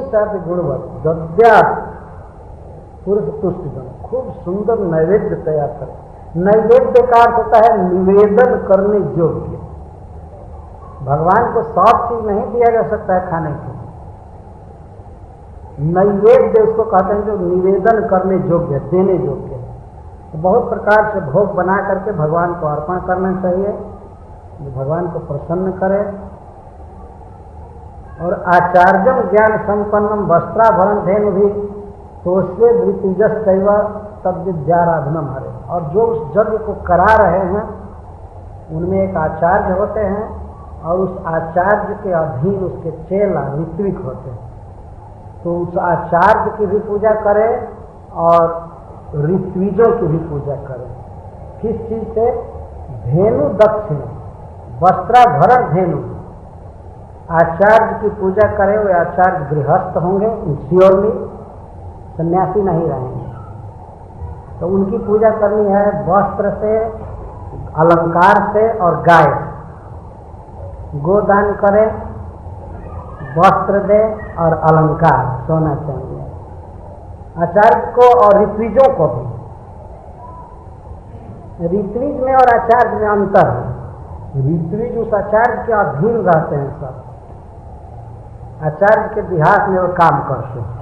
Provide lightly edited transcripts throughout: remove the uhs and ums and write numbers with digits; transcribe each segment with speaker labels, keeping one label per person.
Speaker 1: पुरुषार्थ गुणवत दद्यात् पुरुष तुष्टिगण, खूब सुंदर नैवेद्य तैयार करे। नैवेद्य का अर्थ होता है निवेदन करने योग्य। भगवान को सब चीज नहीं दिया जा सकता है खाने के। नैवेद्य उसको कहते हैं जो निवेदन करने योग्य, देने योग्य। तो बहुत प्रकार से भोग बना करके भगवान को अर्पण करना चाहिए, जो भगवान को प्रसन्न करे। और आचार्यम ज्ञान संपन्नम वस्त्राभरण धेनु भी तोषे वृत्तिजस शैव तद विद्याराधनम हरे। और जो उस यज्ञ को करा रहे हैं उनमें एक आचार्य होते हैं और उस आचार्य के अधीन उसके चेला ऋत्विक होते हैं। तो उस आचार्य की भी पूजा करें और ऋत्विजों की भी पूजा करें। किस चीज से? धेनु दक्षिण वस्त्राभरण धेनु। आचार्य की पूजा करें, वे आचार्य गृहस्थ होंगे श्योरली, सन्यासी नहीं रहेंगे। तो उनकी पूजा करनी है वस्त्र से, अलंकार से और गाय से। गोदान करें, वस्त्र दे और अलंकार सोना चाहिए आचार्य को और ऋत्विजों को भी। ऋत्विज में और आचार्य में अंतर है। ऋत्विज उस आचार्य के अधीन रहते हैं, सब आचार्य के देहात में वो काम करते हैं।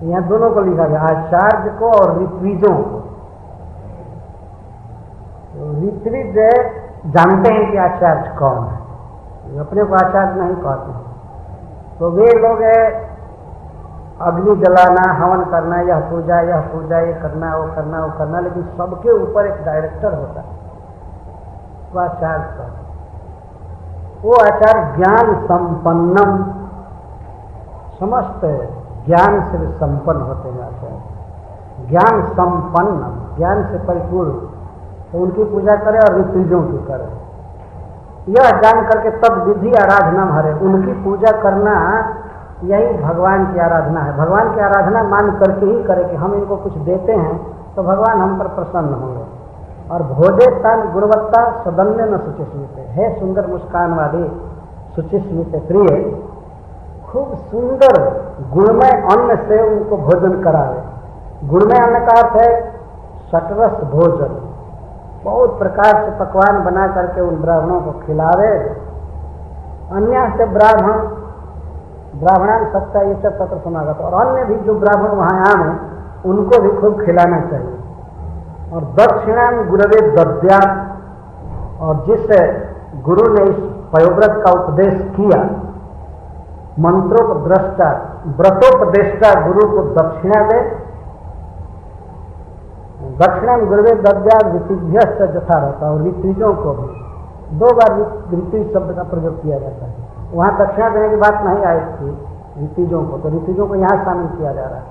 Speaker 1: यहाँ दोनों को लिखा गया, आचार्य को और ऋत्विजों को। तो ऋत्विज जानते हैं कि आचार्य कौन है, अपने को आचार्य नहीं कहते। तो वे लोग अग्नि जलाना, हवन करना, यह पूजा, ये करना, वो करना, वो करना, लेकिन सबके ऊपर एक डायरेक्टर होता है, वो आचार्य का। वो आचार्य ज्ञान संपन्नम, समस्त ज्ञान से संपन्न होते हैं आचार्य। ज्ञान संपन्नम, ज्ञान से परिपूर्ण। तो उनकी पूजा करें और ऋत्विजों की करें, यह जान करके तब विधि आराधना हरे। उनकी पूजा करना यही भगवान की आराधना है। भगवान की आराधना मान करके ही करें कि हम इनको कुछ देते हैं तो भगवान हम पर प्रसन्न होंगे। और भोजे तन गुणवत्ता सदन्य न सुचिस्मित, है सुंदर मुस्कान वाली सुचिस्मित प्रिय, खूब सुंदर गुणमय अन्न से उनको भोजन करावे। गुणमय अन्न का अर्थ है सटरस भोजन, बहुत प्रकार से पकवान बना करके उन ब्राह्मणों को खिलावे। अन्य से ब्राह्मणान सत्ता ये सब पत्र समागत, और अन्य भी जो ब्राह्मण वहाँ आए उनको भी खूब खिलाना चाहिए। और दक्षिणा में गुरवे दद्या, और जिस गुरु ने इस पयोव्रत का उपदेश किया, मंत्रोपद्रष्टा व्रतोपदेष्टा गुरु को दक्षिणा दे। दक्षिणा में गुरवे दद्या ऋतिभ्य जथा रहता है। और ऋत्विजों को भी 2 बार ऋत्विज शब्द का प्रयोग किया जाता है। वहाँ दक्षिणा देने की बात नहीं आई थी ऋत्विजों को, तो ऋत्विजों को यहाँ शामिल किया जा रहा है।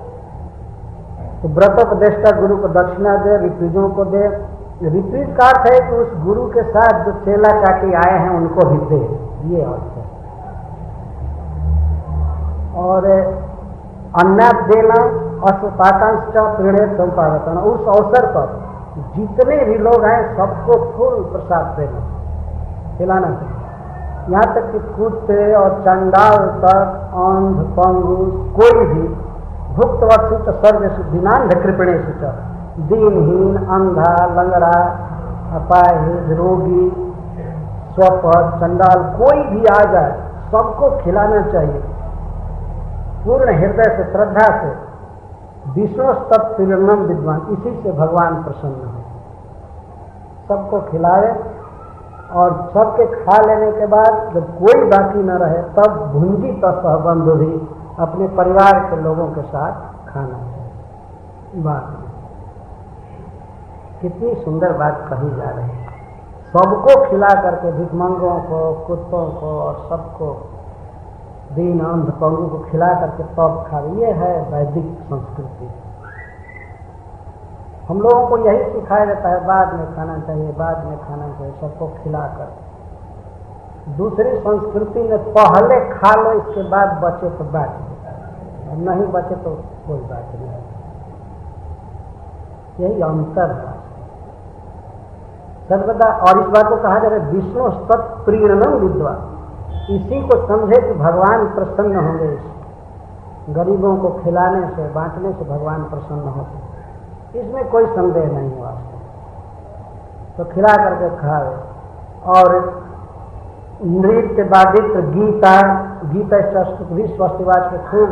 Speaker 1: तो व्रतोपदेष्टा गुरु को दक्षिणा दे, ऋत्विजों को दे। ऋत्विज का अर्थ है कि उस गुरु के साथ जो चेला चाटी आए हैं उनको भी दे, ये अर्थ है। और अन्नाद देना, अस्पाकांश प्रेणे संपादन, उस अवसर पर जितने भी लोग हैं सबको फुल प्रसाद देना, खिलाना चाहिए। यहाँ तक कि कुत्ते और चंडाल तक, अंध पंगु, कोई भी भुक्त वक्षित सर्व शुद्धिनांध कृपणेश, दीनहीन, अंधा, लंगड़ा, अपाहिज, रोगी, स्वपथ, चंडाल, कोई भी आ जाए सबको खिलाना चाहिए पूर्ण हृदय से, श्रद्धा से। विष्णु तत्प्रियम विद्वान, इसी से भगवान प्रसन्न है। सबको खिलाए और सबके खा लेने के बाद जब कोई बाकी न रहे तब भुंजी तसह बंधु भी अपने परिवार के लोगों के साथ खाना चाहिए। बात कितनी सुंदर बात कही जा रही है। सबको खिला करके, भिखमंगों को, कुत्तों को और सबको, दीन अंध पंगु को खिला करके तब खा। ये है वैदिक संस्कृति। हम लोगों को यही सिखाया जाता है, बाद में खाना चाहिए, बाद में खाना चाहिए, सबको खिलाकर। दूसरी संस्कृति में पहले खा लो, इसके बाद बचे तो बात, और नहीं बचे तो कोई बात नहीं। यही अंतर है सर्वदा। और इस बात को कहा जा रहा है विष्णु तत्प्रीणनम विद्वान, इसी को समझे कि भगवान प्रसन्न होंगे गरीबों को खिलाने से, बांटने से भगवान प्रसन्न होते, इसमें कोई संदेह नहीं हुआ। तो खिला करके खाए। और नृत्य वादित्र गीता भी स्वस्तिवाच के खूब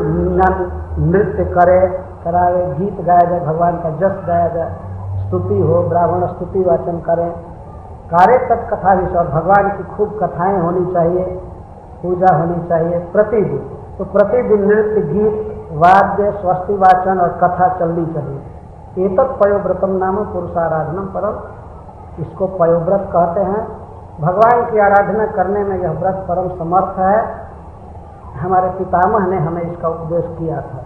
Speaker 1: नृत्य करे, करावे, गीत गाया जाए, भगवान का जस गाया जाए, स्तुति हो, ब्राह्मण स्तुति वाचन करें, कार्य तत्कथा भी, और भगवान की खूब कथाएं होनी चाहिए, पूजा होनी चाहिए प्रतिदिन। तो प्रतिदिन नृत्य, गीत, वाद्य, स्वस्ति वाचन और कथा चलनी चाहिए। एतत् पयोव्रतम नाम पुरुषाराधनम परम, इसको पयोव्रत कहते हैं। भगवान की आराधना करने में यह व्रत परम समर्थ है। हमारे पितामह ने हमें इसका उपदेश किया था।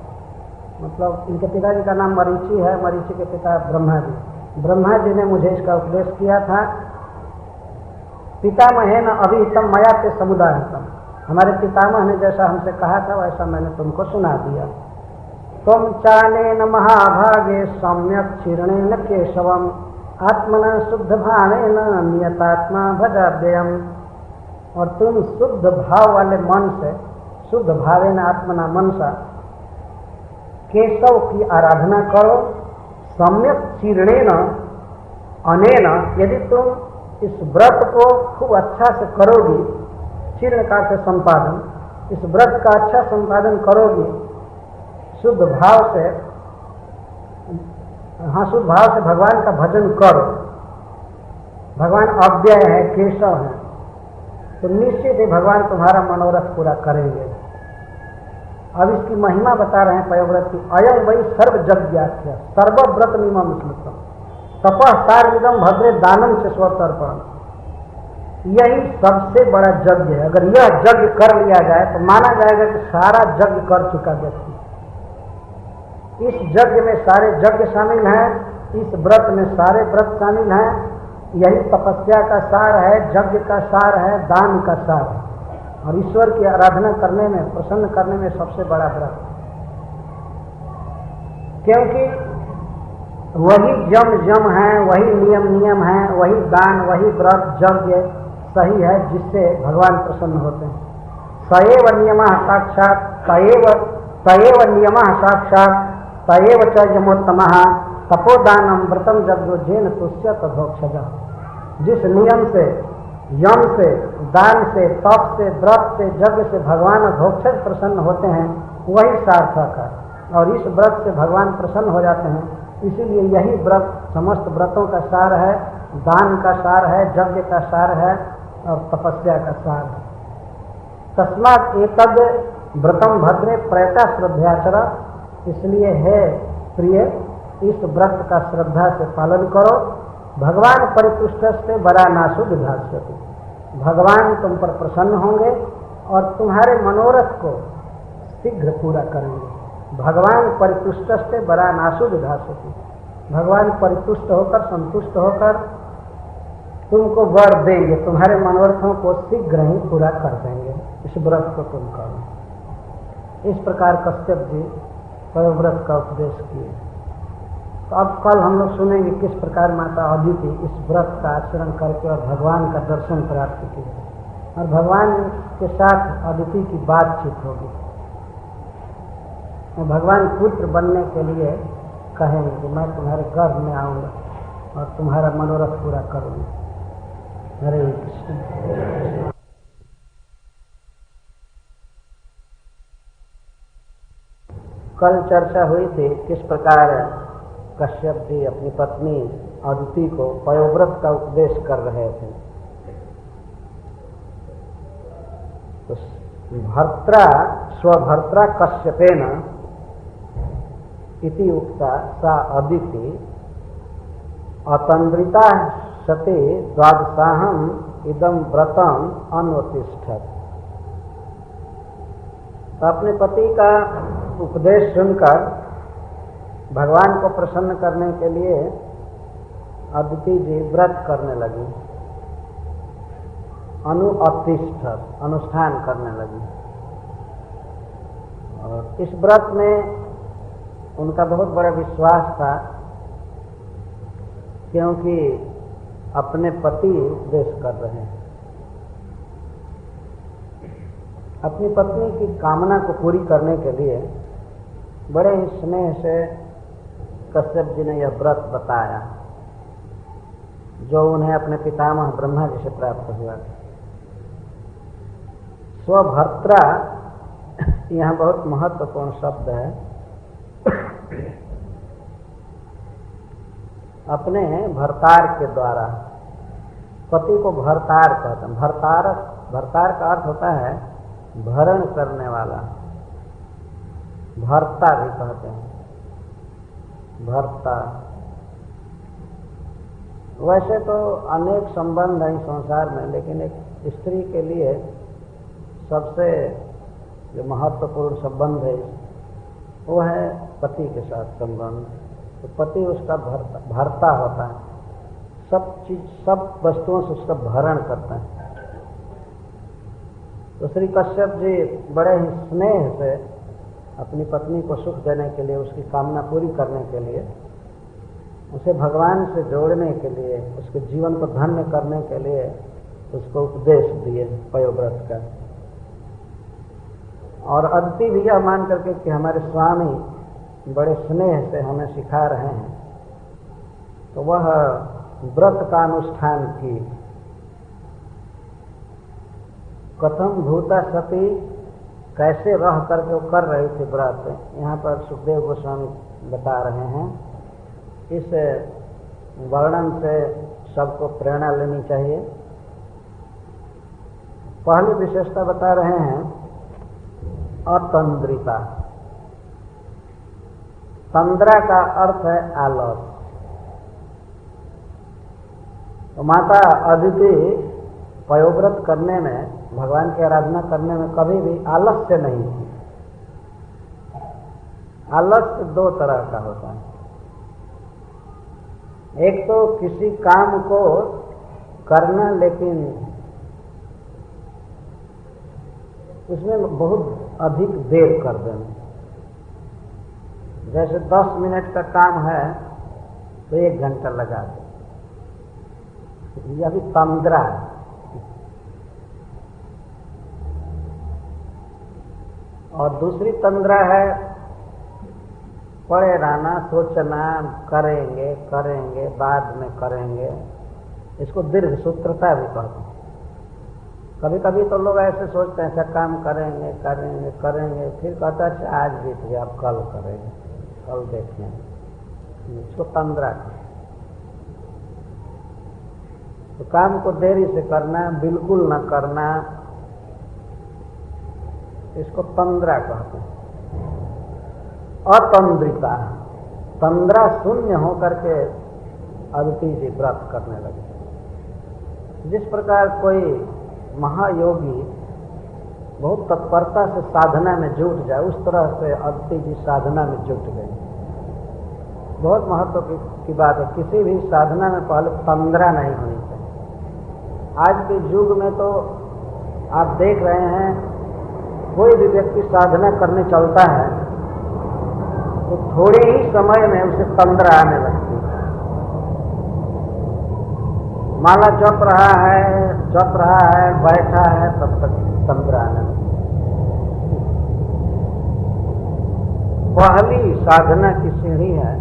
Speaker 1: मतलब इनके पिताजी का नाम मरीचि है, मरीचि के पिता ब्रह्मा जी। ब्रह्मा जी ने मुझे इसका उपदेश किया था। पितामहेन अभिहितम मया ते समुदायतम, हमारे पितामह ने जैसा हमसे कहा था वैसा मैंने तुमको सुना दिया। तुम चानेन महाभागे सम्यक क्षीर्णेन केशवम आत्मना शुद्ध भावेन नियतात्मा भजाभ्ययम, और तुम शुद्ध भाव वाले मन से, शुद्ध भावेन आत्मना मनसा, केशव की आराधना करो। सम्यक चीर्णेन अनेन, यदि तुम इस व्रत को खूब अच्छा से करोगी, चीर्ण का से संपादन, इस व्रत का अच्छा संपादन करोगी शुद्ध भाव से, हाँ शुद्ध भाव से भगवान का भजन करो। भगवान अव्यय है, केशव है, तो निश्चित ही भगवान तुम्हारा मनोरथ पूरा करेंगे। अब इसकी महिमा बता रहे हैं पयोव्रत की। अयम वही सर्व यज्ञाख्य सर्वव्रत नियमम स्मृतम तपः सार्विदम भद्रे दानम से स्वतर्पण, यही सबसे बड़ा यज्ञ है। अगर यह यज्ञ कर लिया जाए तो माना जाएगा कि सारा यज्ञ कर चुका व्यक्ति। इस यज्ञ में सारे यज्ञ शामिल हैं, इस व्रत में सारे व्रत शामिल हैं। यही तपस्या का सार है, यज्ञ का सार है, दान का सार है, और ईश्वर की आराधना करने में, प्रसन्न करने में सबसे बड़ा व्रत। क्योंकि वही जम है, वही नियम है, वही दान, वही व्रत, यज्ञ सही है जिससे भगवान प्रसन्न होते हैं। सएव नियमः साक्षात् तएव नियमः साक्षात् तएव च यमोत्तमः तपोदानम व्रतम जग्यो जेन तुष्य तदोक्षजः। जिस नियम से, यम से, दान से, तप से, व्रत से, यज्ञ से भगवान अधोक्षज प्रसन्न होते हैं, वही सार्थक है, और इस व्रत से भगवान प्रसन्न हो जाते हैं। इसीलिए यही व्रत समस्त व्रतों का सार है, दान का सार है, यज्ञ का सार है, और तपस्या का सार है। तस्मात् एतद् व्रतम भद्रे प्रयता श्रद्धाचर, इसलिए है प्रिय, इस व्रत का श्रद्धा से पालन करो। भगवान परितुष्ट से बड़ा नासु विधास्यति, भगवान तुम पर प्रसन्न होंगे और तुम्हारे मनोरथ को शीघ्र पूरा करेंगे। भगवान परितुष्ट से बड़ा नासु विधास्यति, भगवान परितुष्ट होकर, संतुष्ट होकर तुमको वर देंगे, तुम्हारे मनोरथों को शीघ्र ही पूरा कर देंगे। इस व्रत को तुम करो। इस प्रकार कश्यप जी पयोव्रत का उपदेश किए। तो अब कल हम लोग सुनेंगे किस प्रकार माता अदिति इस व्रत का आचरण करके और भगवान का दर्शन प्राप्त किया, और भगवान के साथ अदिति की बातचीत होगी। तो भगवान पुत्र बनने के लिए कहेंगे कि मैं तुम्हारे गर्भ में आऊँगा और तुम्हारा मनोरथ पूरा करूँगा। हरे कृष्ण। कल चर्चा हुई थी किस प्रकार कश्यप जी अपनी पत्नी अदिति को पयोव्रत का उपदेश कर रहे थे। तो भर्त्रा स्वभर्त्रा कश्यपेन इति उक्ता सा अदिति अतंद्रिता सते द्वादशाहम इदम व्रतम अन्वतिष्ठत। तो अपने पति का उपदेश सुनकर भगवान को प्रसन्न करने के लिए अदिति जी व्रत करने लगी, अनुअतिष्ठत, अनुष्ठान करने लगी। और इस व्रत में उनका बहुत बड़ा विश्वास था, क्योंकि अपने पति उपदेश कर रहे हैं। अपनी पत्नी की कामना को पूरी करने के लिए बड़े ही स्नेह से कश्यप जी ने यह व्रत बताया जो उन्हें अपने पितामह ब्रह्मा जी से प्राप्त हुआ। स्वभर्त्रा यहाँ बहुत महत्वपूर्ण शब्द है। अपने भर्तार के द्वारा, पति को भर्तार कहते हैं। भर्तार का अर्थ होता है भरण करने वाला, भर्ता भी कहते हैं, भर्ता। वैसे तो अनेक संबंध हैं संसार में, लेकिन एक स्त्री के लिए सबसे जो महत्वपूर्ण संबंध है वो है पति के साथ संबंध। तो पति उसका भर्ता होता है, सब चीज, सब वस्तुओं से उसका भरण करता है। तो श्री कश्यप जी बड़े ही स्नेह से अपनी पत्नी को सुख देने के लिए, उसकी कामना पूरी करने के लिए, उसे भगवान से जोड़ने के लिए, उसके जीवन को धन्य करने के लिए उसको उपदेश दिए पयोव्रत का। और अदिति भी यह मान करके कि हमारे स्वामी बड़े स्नेह से हमें सिखा रहे हैं, तो वह व्रत का अनुष्ठान की। कथम भूता सती, कैसे रह करके वो कर रहे थे व्रत, यहाँ पर सुखदेव गोस्वामी बता रहे हैं। इस वर्णन से सबको प्रेरणा लेनी चाहिए। पहली विशेषता बता रहे हैं अतंद्रिता। तंद्रा का अर्थ है आलस। तो माता अदिति पयोव्रत करने में, भगवान की आराधना करने में कभी भी आलस्य नहीं थी। आलस्य दो तरह का होता है। एक तो किसी काम को करना लेकिन उसमें बहुत अधिक देर कर देना। जैसे 10 मिनट का काम है तो 1 घंटा लगा दे, यह भी तंद्रा है। और दूसरी तंद्रा है पड़े रहना, सोचना, करेंगे करेंगे बाद में करेंगे। इसको दीर्घ सूत्रता भी कहते हैं। कभी कभी तो लोग ऐसे सोचते हैं ऐसा काम करेंगे करेंगे करेंगे, फिर कहता है आज बीत गया, अब कल करेंगे, कल देखेंगे। इसको तंद्रा कहते हैं। तो काम को देरी से करना, बिल्कुल न करना, इसको तंद्रा कहते हैं। अतंद्रिता, तंद्रा शून्य होकर के अदिति जी व्रत करने लगे। जिस प्रकार कोई महायोगी बहुत तत्परता से साधना में जुट जाए, उस तरह से अदिति जी साधना में जुट गए। बहुत महत्व की बात है, किसी भी साधना में पहले तंद्रा नहीं होनी चाहिए। आज के युग में तो आप देख रहे हैं, कोई भी व्यक्ति साधना करने चलता है तो थोड़े ही समय में उसे तंद्रा आने लगती है। माला जप रहा है, बैठा है, तब तक तंद्रा आने लगती है। पहली साधना की सीढ़ी है,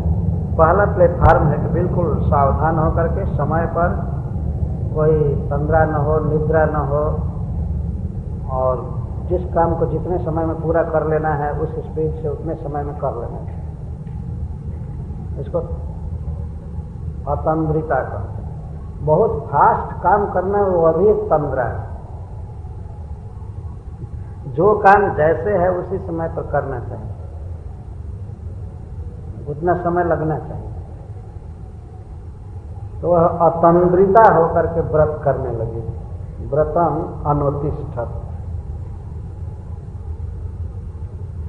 Speaker 1: पहला प्लेटफार्म है कि बिल्कुल सावधान होकर के समय पर कोई तंद्रा न हो, निद्रा न हो, और जिस काम को जितने समय में पूरा कर लेना है उस स्पीड से उतने समय में कर लेना है। इसको अतंद्रिता का, बहुत फास्ट काम करना वो अभी एक तंद्रा है। जो काम जैसे है उसी समय पर करना चाहिए, उतना समय लगना चाहिए। तो वह अतंद्रिता होकर के व्रत करने लगी। व्रतम अनोतिष्ठत।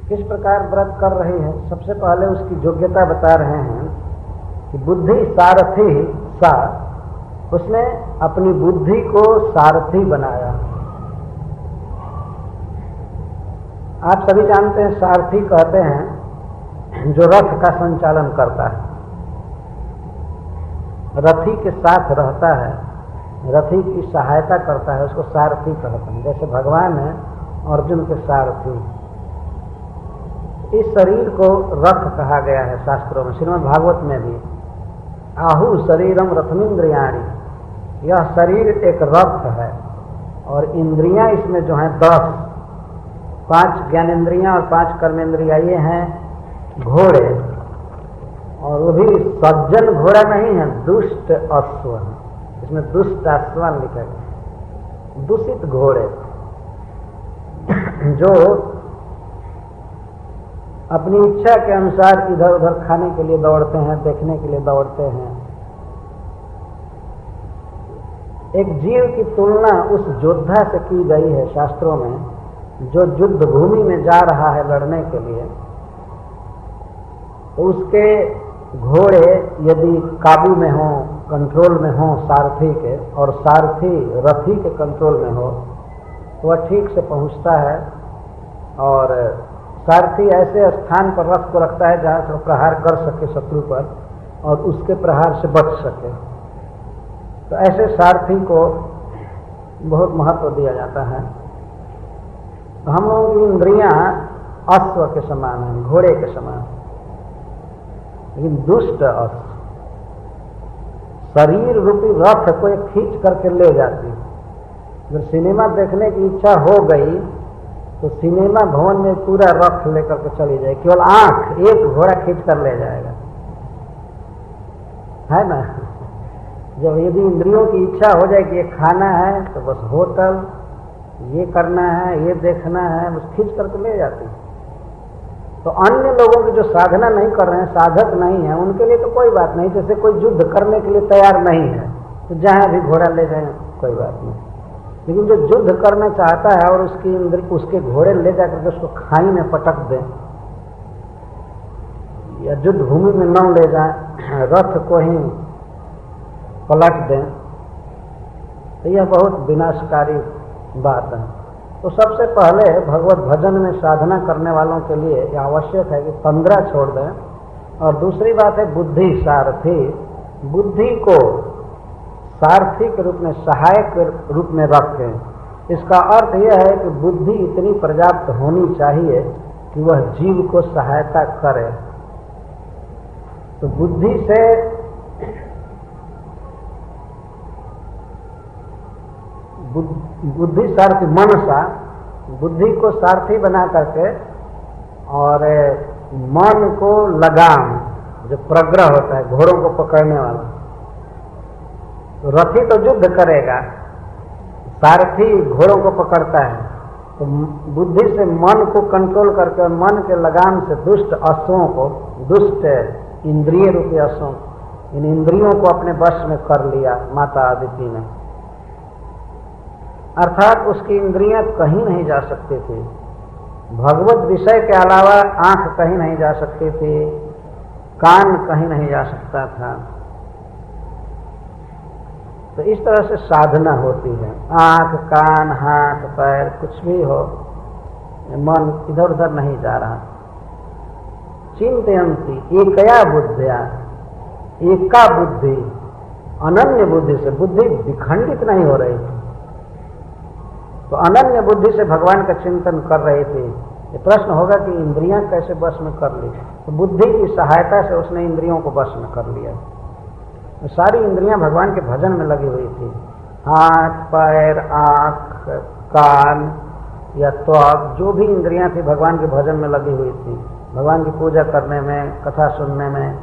Speaker 1: किस प्रकार व्रत कर रही है, सबसे पहले उसकी योग्यता बता रहे हैं कि बुद्धि सारथी सा, उसने अपनी बुद्धि को सारथी बनाया। आप सभी जानते हैं सारथी कहते हैं जो रथ का संचालन करता है, रथी के साथ रहता है, रथी की सहायता करता है, उसको सारथी कहते हैं। जैसे भगवान है अर्जुन के सारथी। इस शरीर को रथ कहा गया है शास्त्रों में, श्रीमद् भागवत में भी। आहु शरीरम रथमिंद्रियाणि, यह शरीर एक रथ है और इंद्रियां इसमें जो हैं 10, 5 ज्ञानेन्द्रियां और 5 कर्मेंद्रियां, ये हैं घोड़े। और वो भी सज्जन घोड़ा नहीं है, दुष्ट अश्व है, इसमें दुष्ट अश्वान लिखा गया, दूषित घोड़े जो अपनी इच्छा के अनुसार इधर उधर खाने के लिए दौड़ते हैं, देखने के लिए दौड़ते हैं। एक जीव की तुलना उस योद्धा से की गई है शास्त्रों में, जो युद्ध भूमि में जा रहा है लड़ने के लिए। तो उसके घोड़े यदि काबू में हो, कंट्रोल में हो सारथी के, और सारथी रथी के कंट्रोल में हो, तो वह ठीक से पहुंचता है। और सारथी ऐसे स्थान पर रथ को रखता है जहां से प्रहार कर सके शत्रु पर और उसके प्रहार से बच सके। तो ऐसे सारथी को बहुत महत्व दिया जाता है। तो हम लोगों की इंद्रियां अश्व के समान हैं, घोड़े के समान। लेकिन दुष्ट अश्व शरीर रूपी रथ को एक खींच करके ले जाती है। जब सिनेमा देखने की इच्छा हो गई तो सिनेमा भवन में पूरा रथ लेकर के चली जाए, केवल आंख एक घोड़ा खींच कर ले जाएगा, है ना। जब यदि इंद्रियों की इच्छा हो जाए कि ये खाना है तो बस होटल, ये करना है, ये देखना है, बस खींच करके ले जाती है। तो अन्य लोगों की जो साधना नहीं कर रहे हैं, साधक नहीं है, उनके लिए तो कोई बात नहीं। जैसे कोई युद्ध करने के लिए तैयार नहीं है तो जहां भी घोड़ा ले जाए कोई बात नहीं। लेकिन जो युद्ध करना चाहता है और उसके घोड़े ले जाकर के उसको खाई में पटक दें या युद्ध भूमि में न ले जाए, रथ को ही पलट दें, तो यह बहुत विनाशकारी बात है। तो सबसे पहले भगवत भजन में साधना करने वालों के लिए यह आवश्यक है कि तंद्रा छोड़ दें। और दूसरी बात है बुद्धि सारथी, बुद्धि को सारथी के रूप में, सहायक के रूप में रखें। इसका अर्थ यह है कि बुद्धि इतनी पर्याप्त होनी चाहिए कि वह जीव को सहायता करे। तो बुद्धि से बुद्धि सारथी, मनसा, बुद्धि को सारथी बना करके और मन को लगाम, जो प्रग्रह होता है घोड़ों को पकड़ने वाला। तो रथी तो युद्ध करेगा, सारथी घोड़ों को पकड़ता है। तो बुद्धि से मन को कंट्रोल करके और मन के लगाम से दुष्ट अश्वों को, दुष्ट इंद्रिय रूपी अश्वों, इन इंद्रियों को अपने वश में कर लिया माता अदिति ने। अर्थात उसकी इंद्रियां कहीं नहीं जा सकती थी, भगवत विषय के अलावा आंख कहीं नहीं जा सकती थी, कान कहीं नहीं जा सकता था। तो इस तरह से साधना होती है। आंख, कान, हाथ, पैर कुछ भी हो, मन इधर उधर नहीं जा रहा। चिंतयन्ति एकया बुद्धिया, एका बुद्धि, अनन्य बुद्धि से, बुद्धि विखंडित नहीं हो रही थी। तो अनन्य बुद्धि से भगवान का चिंतन कर रहे थे। ये प्रश्न होगा कि इंद्रियां कैसे वश में कर ली? तो बुद्धि की सहायता से उसने इंद्रियों को वश में कर लिया। तो सारी इंद्रियां भगवान के भजन में लगी हुई थी। हाथ, पैर, आंख, कान या त्वक, जो भी इंद्रियां थी भगवान के भजन में लगी हुई थी। भगवान की पूजा करने में, कथा सुनने में,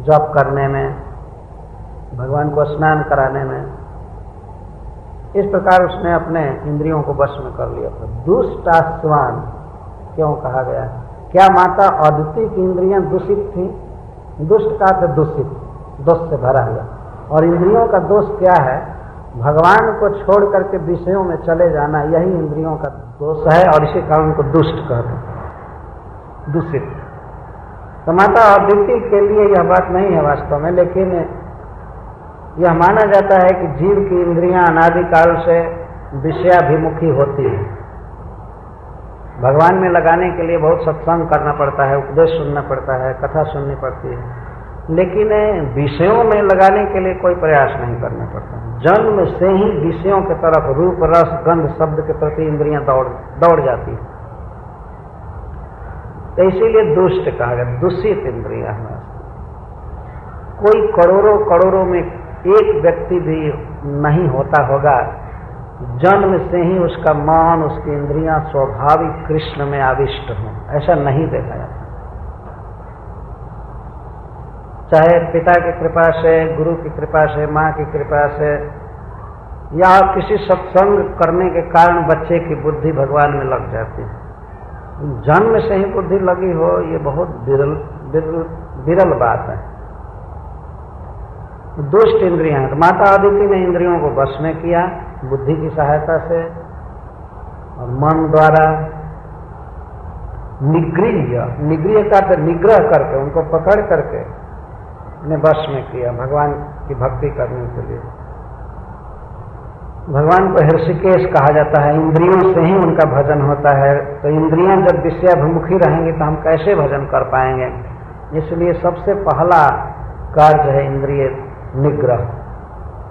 Speaker 1: जप करने में, भगवान को स्नान कराने में। इस प्रकार उसने अपने इंद्रियों को वश में कर लिया था। दुष्टाश्वान क्यों कहा गया? क्या माता अदिति की इंद्रियां दूषित थी? दुष्ट का अर्थ दूषित, दोष से भरा हुआ। और इंद्रियों का दोष क्या है? भगवान को छोड़ करके विषयों में चले जाना, यही इंद्रियों का दोष है और इसी कारण उनको दुष्ट कहते हैं, दूषित। तो माता अदिति के लिए यह बात नहीं है वास्तव में, लेकिन यह माना जाता है कि जीव की इंद्रियां अनादिकाल से विषयाभिमुखी होती है। भगवान में लगाने के लिए बहुत सत्संग करना पड़ता है, उपदेश सुनना पड़ता है, कथा सुननी पड़ती है, लेकिन विषयों में लगाने के लिए कोई प्रयास नहीं करना पड़ता। जन्म से ही विषयों की तरफ, रूप, रस, गंध, शब्द के प्रति इंद्रियां दौड़ जाती है। तो इसीलिए दुष्ट कहा गया, दूषित इंद्रियां हैं। कोई करोड़ों करोड़ों में एक व्यक्ति भी नहीं होता होगा जन्म से ही उसका मन, उसकी इंद्रियां स्वाभाविक कृष्ण में आविष्ट हों, ऐसा नहीं देखा जाता। चाहे पिता की कृपा से, गुरु की कृपा से, माँ की कृपा से, या किसी सत्संग करने के कारण बच्चे की बुद्धि भगवान में लग जाती है। जन्म से ही बुद्धि लगी हो, ये बहुत विरल बात है। दुष्ट इंद्रियां हैं। तो माता अदिति ने इंद्रियों को वश में किया बुद्धि की सहायता से और मन द्वारा निगृह करके, निग्रह करके, उनको पकड़ करके ने वश में किया भगवान की भक्ति करने के लिए। भगवान को हृषिकेश कहा जाता है। इंद्रियों से ही उनका भजन होता है। तो इंद्रियां जब विषयाभिमुखी रहेंगी तो हम कैसे भजन कर पाएंगे? इसलिए सबसे पहला कार्य है इंद्रिय निग्रह,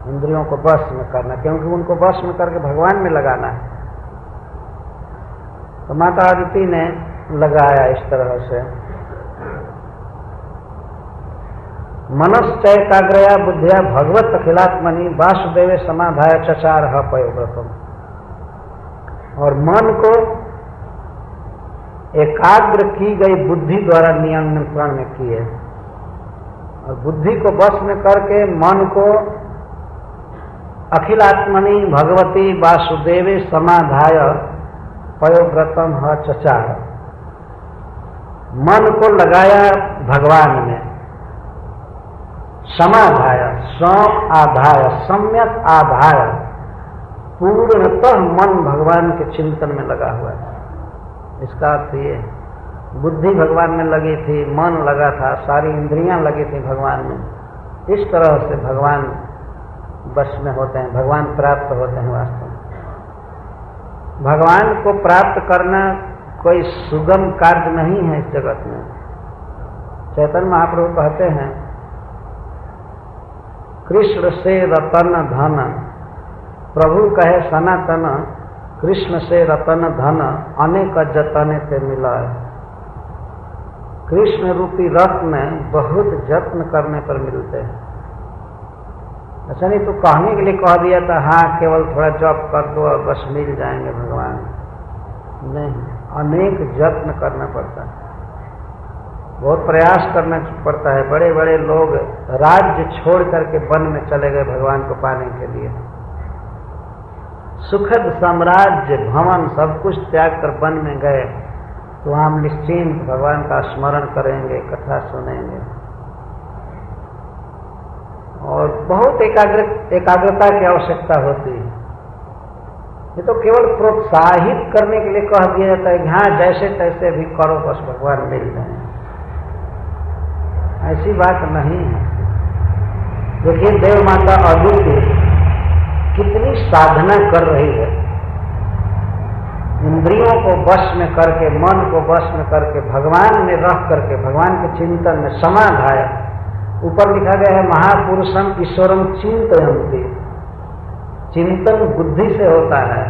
Speaker 1: इंद्रियों को वश में करना, क्योंकि उनको वश में करके भगवान में लगाना है। तो माता अदिति ने लगाया इस तरह से। मनश्चैकाग्रया बुद्धिया भगवत अखिलात्मनि वासुदेवे समाधाय चचार पयोव्रतम। और मन को एकाग्र की गई बुद्धि द्वारा नियंत्रण में किए, और बुद्धि को वश में करके मन को अखिलात्मनि भगवती वासुदेवे समाधाय पयोव्रतम चचार। मन को लगाया भगवान में, समाधाय, सम आधाय, सम्यक आधाय, पूर्णतः मन भगवान के चिंतन में लगा हुआ है। इसका अर्थ ये, बुद्धि भगवान में लगी थी, मन लगा था, सारी इंद्रियां लगी थी भगवान में। इस तरह से भगवान वश में होते हैं, भगवान प्राप्त होते हैं। वास्तव में भगवान को प्राप्त करना कोई सुगम कार्य नहीं है इस जगत में। चैतन्य महाप्रभु कहते हैं, कृष्ण से रतन धन, प्रभु कहे सनातन, कृष्ण से रतन धन अनेक जतने से मिला है। कृष्ण रूपी रत्न बहुत जत्न करने पर मिलते हैं। अच्छा नहीं तो कहने के लिए कह दिया था हाँ केवल थोड़ा जप कर दो और बस मिल जाएंगे भगवान, नहीं, अनेक जत्न करना पड़ता है, बहुत प्रयास करना पड़ता है। बड़े बड़े लोग राज्य छोड़ करके वन में चले गए भगवान को पाने के लिए। सुखद साम्राज्य, भवन, सब कुछ त्याग कर वन में गए, तो हम निश्चिंत भगवान का स्मरण करेंगे, कथा सुनेंगे। और बहुत एकाग्रता की आवश्यकता होती है। ये तो केवल प्रोत्साहित करने के लिए कह दिया जाता है कि हाँ जैसे तैसे भी करो बस भगवान मिल जाए, ऐसी बात नहीं है। देखिए देव माता अदिति कितनी साधना कर रही है, इंद्रियों को वश में करके, मन को वश में करके, भगवान में रह करके, भगवान के चिंतन में समाधाय। ऊपर लिखा गया है महापुरुषम ईश्वरम चिंतयन्ति, चिंतन बुद्धि से होता है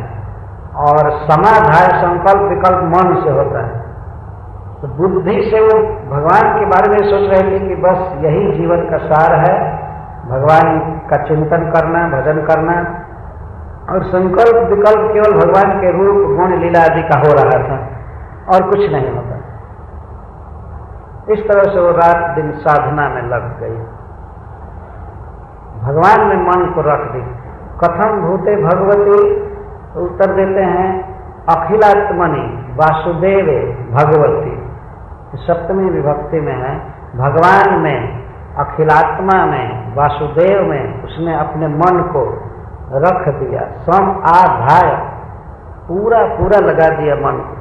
Speaker 1: और समाधाय संकल्प विकल्प मन से होता है। तो बुद्धि से वो भगवान के बारे में सोच रहे थे कि बस यही जीवन का सार है, भगवान का चिंतन करना, भजन करना, और संकल्प विकल्प केवल भगवान के रूप गुण लीला आदि का हो रहा था और कुछ नहीं होता। इस तरह से वो रात दिन साधना में लग गई, भगवान में मन को रख दी। कथम भूते भगवती, तो उत्तर देते हैं अखिलात्मनि वासुदेवे भगवती, सप्तमी विभक्ति में है। भगवान में, अखिलात्मा में, वासुदेव में उसने अपने मन को रख दिया, सम आधाय, पूरा पूरा लगा दिया मन को।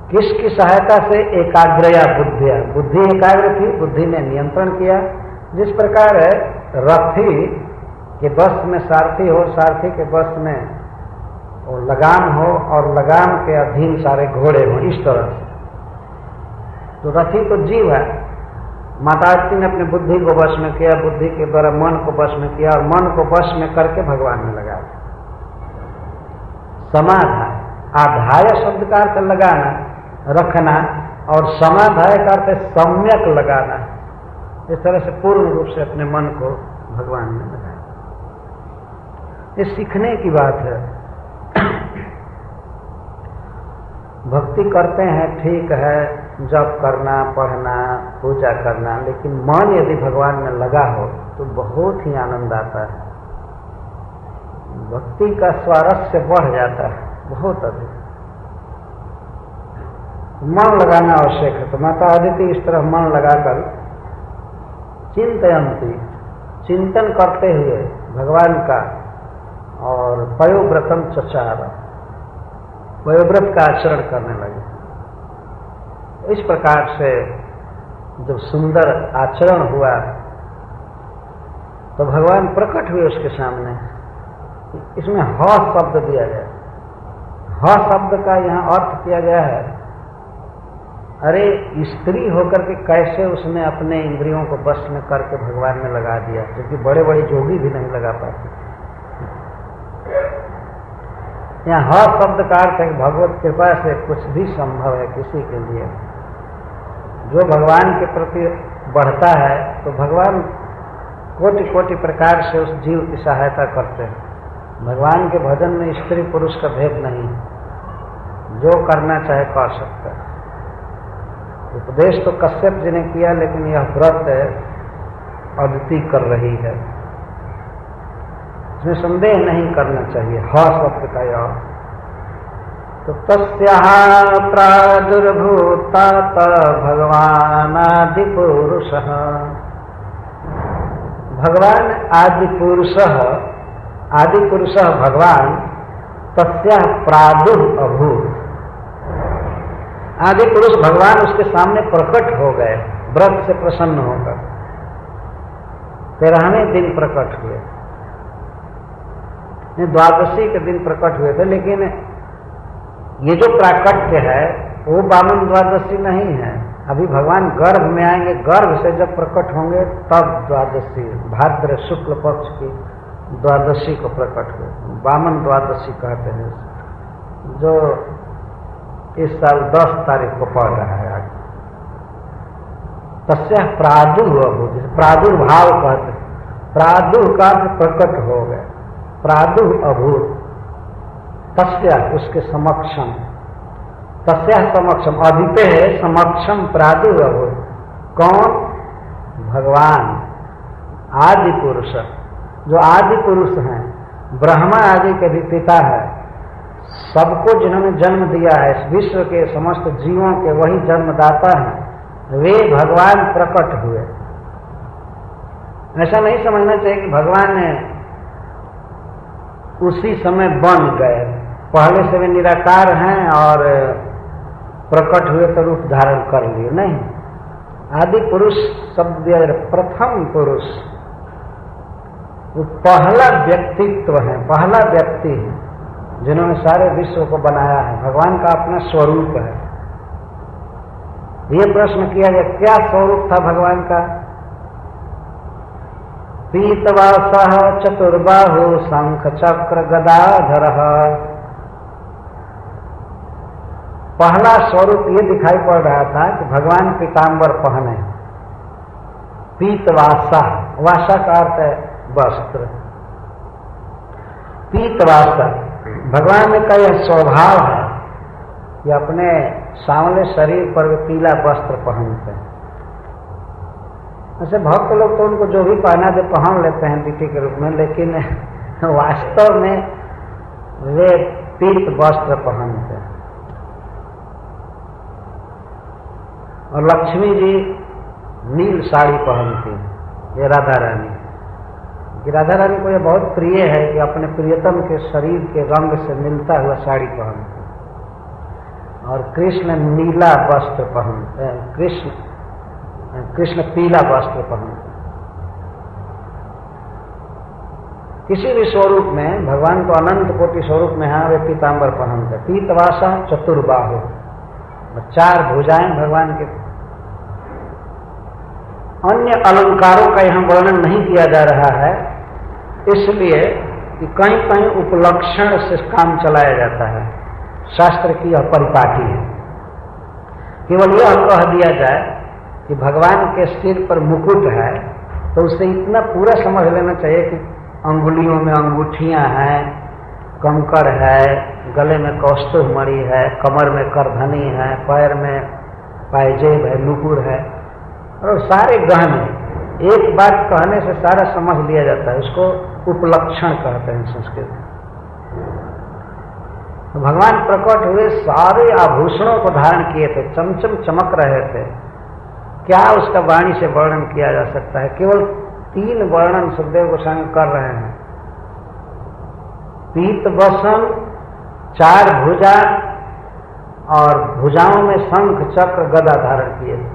Speaker 1: किसकी सहायता से? एकाग्रया बुद्धिया, बुद्धि एकाग्र थी, बुद्धि ने नियंत्रण किया। जिस प्रकार रथी के बस में सारथी हो, सारथी के बस में और लगाम हो और लगाम के अधीन सारे घोड़े हो, इस तरह से। तो रथी तो जीव है, माता अदिति ने अपनी बुद्धि को वश में किया, बुद्धि के द्वारा मन को वश में किया और मन को वश में करके भगवान में लगाया। समाधाय, आधाय शब्द का अर्थ लगाना, रखना, और समाधाय का अर्थ सम्यक लगाना। इस तरह से पूर्ण रूप से अपने मन को भगवान में लगाए। ये सीखने की बात है। भक्ति करते हैं, ठीक है, जप करना, पढ़ना, पूजा करना, लेकिन मन यदि भगवान में लगा हो तो बहुत ही आनंद आता है। भक्ति का स्वारस्य बढ़ जाता है बहुत अधिक। मन लगाना आवश्यक है। तो माता अदिति इस तरह मन लगाकर चिंतयंती, चिंतन करते हुए भगवान का, और पयोव्रतम चचार, पयोव्रत का आचरण करने लगे। इस प्रकार से जब सुंदर आचरण हुआ तो भगवान प्रकट हुए उसके सामने। इसमें ह शब्द दिया गया। ह शब्द का यहाँ अर्थ किया गया है, अरे स्त्री होकर के कैसे उसने अपने इंद्रियों को बस में करके भगवान में लगा दिया, क्योंकि बड़े बड़े जोगी भी नहीं लगा पाते। यहाँ ह शब्द का अर्थ है भगवत कृपा से कुछ भी संभव है किसी के लिए। जो भगवान के प्रति बढ़ता है तो भगवान कोटि कोटि प्रकार से उस जीव की सहायता करते हैं। भगवान के भजन में स्त्री पुरुष का भेद नहीं, जो करना चाहे कर सकता है। उपदेश तो कश्यप जी ने किया, लेकिन यह व्रत अदिति कर रही है, इसमें संदेह नहीं करना चाहिए। ह शब्द का यह तो तस्याः प्रादुर्भूतात भगवानादि पुरुषः, भगवान आदि पुरुषः, आदि पुरुषः भगवान, तस्याः प्रादुर्भूत, आदि पुरुष भगवान उसके सामने प्रकट हो गए व्रत से प्रसन्न होकर। 13वें दिन प्रकट हुए, द्वादशी के दिन प्रकट हुए थे, लेकिन ये जो प्राकट्य है वो वामन द्वादशी नहीं है। अभी भगवान गर्भ में आएंगे, गर्भ से जब प्रकट होंगे तब द्वादशी, भाद्र शुक्ल पक्ष की द्वादशी को प्रकट हुए, वामन द्वादशी कहते हैं, जो इस साल 10 तारीख को पड़ रहा है आगे। तस्या प्रादुर्भूत, प्रादुर्भाव कहते हैं, प्रादुर का प्रकट हो गए, प्रादुर अभूत, तस्या उसके समक्षम, तस्या समक्षम, अदिते है समक्षम प्रादुर अभूत। कौन? भगवान आदि पुरुष, जो आदि पुरुष हैं, ब्रह्मा आदि के भी पिता है, सबको जिन्होंने जन्म दिया है, इस विश्व के समस्त जीवों के वही जन्मदाता हैं, वे भगवान प्रकट हुए। ऐसा नहीं समझना चाहिए कि भगवान ने उसी समय बन गए, पहले से वे निराकार हैं और प्रकट हुए तो रूप धारण कर लिए, नहीं। आदि पुरुष शब्द दिया जाए, प्रथम पुरुष, वो पहला व्यक्तित्व है, पहला व्यक्ति है जिन्होंने सारे विश्व को बनाया है। भगवान का अपना स्वरूप है। ये प्रश्न किया गया, क्या स्वरूप था भगवान का? पीतवासः चतुर्बाहु शंख चक्र गदाधरः। पहला स्वरूप ये दिखाई पड़ रहा था कि भगवान पीतांबर पहने, पीतवासा, वासा का अर्थ है वस्त्र, पीतवासा। भगवान का यह स्वभाव है कि अपने सांवले शरीर पर वे पीला वस्त्र पहनते हैं। ऐसे भक्त लोग तो उनको जो भी पहना दे पहन लेते हैं दीति के रूप में, लेकिन वास्तव में वे पीत वस्त्र पहनते हैं। और लक्ष्मी जी नील साड़ी पहनती हैं, ये राधा रानी। राधा रानी को यह बहुत प्रिय है कि अपने प्रियतम के शरीर के रंग से मिलता हुआ साड़ी पहनते हैं। और कृष्ण नीला वस्त्र पहनते हैं, कृष्ण पीला वस्त्र पहनते हैं। किसी भी स्वरूप में भगवान को अनंत कोटि स्वरूप में हाँ वे पीतांबर पहनते हैं। पीतवासा चतुर्बाहु, 4 भुजाएं भगवान के। अन्य अलंकारों का यहाँ वर्णन नहीं किया जा रहा है, इसलिए कि कहीं कहीं उपलक्षण से काम चलाया जाता है। शास्त्र की यह परिपाटी है। केवल यह कह दिया जाए कि भगवान के सिर पर मुकुट है, तो उससे इतना पूरा समझ लेना चाहिए कि अंगुलियों में अंगूठियां हैं, कंकड़ है, गले में कौस्तुभ मणि है, कमर में करधनी है, पैर में पायजेब है, नुपुर है, और सारे गहने। एक बात कहने से सारा समझ लिया जाता है, उसको उपलक्षण कहते हैं संस्कृत में। तो भगवान प्रकट हुए, सारे आभूषणों को धारण किए थे, चमचम चमक रहे थे। क्या उसका वाणी से वर्णन किया जा सकता है? केवल 3 वर्णन सुखदेव गोस्वामी कर रहे हैं। पीत वसन, 4 भुजा, और भुजाओं में शंख चक्र गदा धारण किए थे।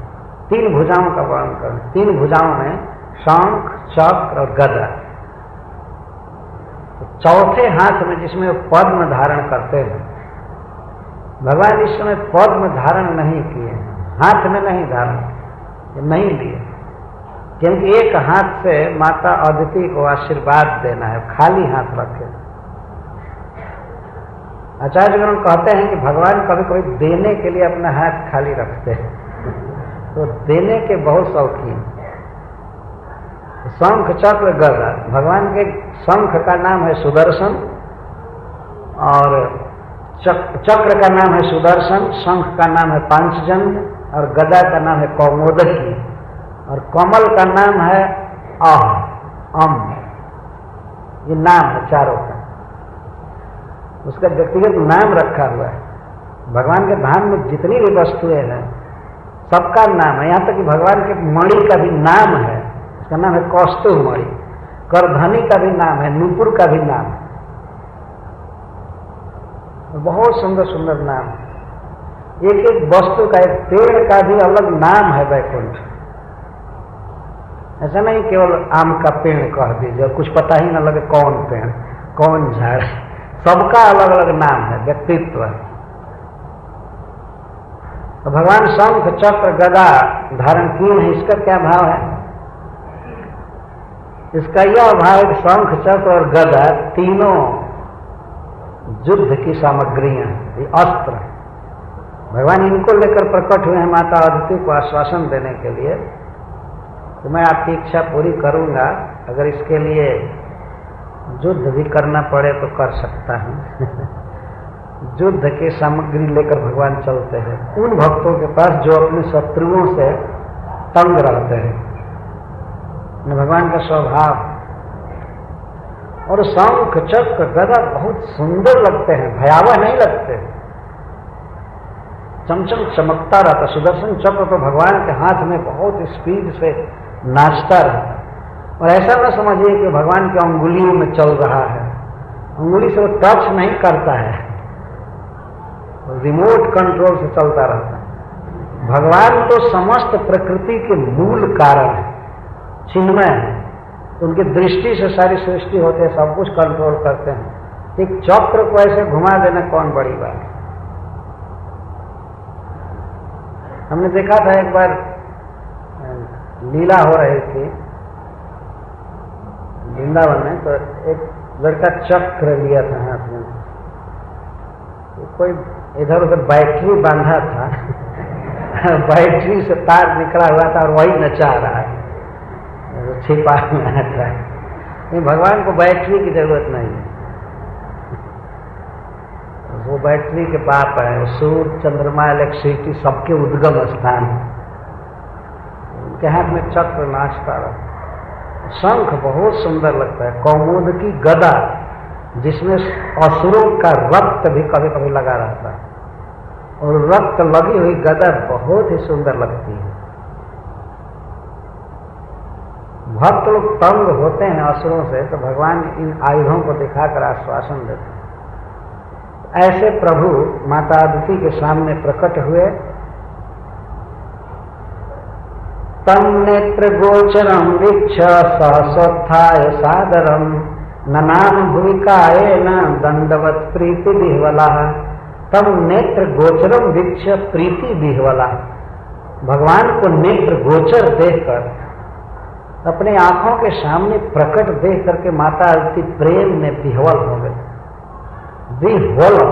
Speaker 1: 3 भुजाओं का वर्णन करें। 3 भुजाओं में शंख चक्र और गदा। तो चौथे हाथ में जिसमें पद्म धारण करते हैं, भगवान इस समय पद्म धारण नहीं किए, हाथ में नहीं धारण, नहीं लिए, क्योंकि एक हाथ से माता अदिति को आशीर्वाद देना है, खाली हाथ रखे। आचार्यगण कहते हैं कि भगवान कभी कभी देने के लिए अपना हाथ खाली रखते हैं, तो देने के बहुत शौकीन। शंख चक्र गदा, भगवान के शंख का नाम है सुदर्शन, और चक्र का नाम है सुदर्शन, शंख का नाम है पांचजन्य, और गदा का नाम है कौमोदकी, और कमल का नाम है अम। ये नाम है चारों का, उसका व्यक्तिगत नाम रखा हुआ है। भगवान के धाम में जितनी भी वस्तुएं हैं सबका नाम है, यहाँ तक कि भगवान के मणि का भी नाम है, उसका नाम है कौस्तुभ मणि। करधनी का भी नाम है, नुपुर का भी नाम है, बहुत सुंदर सुंदर नाम है। एक एक वस्तु का, एक पेड़ का भी अलग नाम है वैकुंठ। ऐसा नहीं केवल आम का पेड़ कह दीजिए और कुछ पता ही न लगे कौन पेड़ कौन झाड़, सबका अलग अलग नाम है, व्यक्तित्व है। तो भगवान शंख चक्र गदा धारण किए हैं, इसका क्या भाव है? इसका यह भाव है कि शंख चक्र और गदा तीनों युद्ध की सामग्रियां, ये अस्त्र। भगवान इनको लेकर प्रकट हुए हैं माता अदिति को आश्वासन देने के लिए, तो मैं आपकी इच्छा पूरी करूंगा, अगर इसके लिए युद्ध भी करना पड़े तो कर सकता हूं। युद्ध की सामग्री लेकर भगवान चलते हैं उन भक्तों के पास जो अपने शत्रुओं से तंग रहते हैं, भगवान का स्वभाव। और शंख चक्र गदा बहुत सुंदर लगते हैं, भयावह नहीं लगते, चमचम चमकता रहता। सुदर्शन चक्र तो भगवान के हाथ में बहुत स्पीड से नाचता रहता, और ऐसा न समझिए कि भगवान की अंगुलियों में चल रहा है, अंगुली से वो टच नहीं करता है, रिमोट कंट्रोल से चलता रहता है। भगवान तो समस्त प्रकृति के मूल कारण है, चिन्मय है, उनकी दृष्टि से सारी सृष्टि होते हैं, सब कुछ कंट्रोल करते हैं। एक चक्र को ऐसे घुमा देना कौन बड़ी बात है। हमने देखा था एक बार लीला हो रही थी वृंदावन में, तो एक लड़का चक्र लिया था हाथ में, तो कोई इधर उधर बैटरी बांधा था बैटरी से तार निकला हुआ था और वही नचा रहा है, छिपा में आता है। भगवान को बैटरी की जरूरत नहीं है, वो बैटरी के बाप है, वो सूर्य चंद्रमा इलेक्ट्रिसिटी सबके उद्गम स्थान है, उनके हाथ में चक्र नाचता रहा। शंख बहुत सुंदर लगता है, कौमुदकी गदा जिसमें असुरों का रक्त भी कभी कभी लगा रहता है, और रक्त लगी हुई गदा बहुत ही सुंदर लगती है। भक्त लोग तंग होते हैं असुरों से, तो भगवान इन आयुधों को दिखाकर आश्वासन देते हैं। ऐसे प्रभु माता अदिति के सामने प्रकट हुए। तम नेत्र गोचरम वीक्ष सहसोत्थाय सादरम ननाम भूमिकाये न दंडवत प्रीति बिहवला। तम नेत्र गोचरम वीक्ष प्रीति बिहवला। भगवान को नेत्र गोचर देखकर, अपने आंखों के सामने प्रकट देख करके माता अदिति प्रेम में विह्वल हो गई। विह्वलम,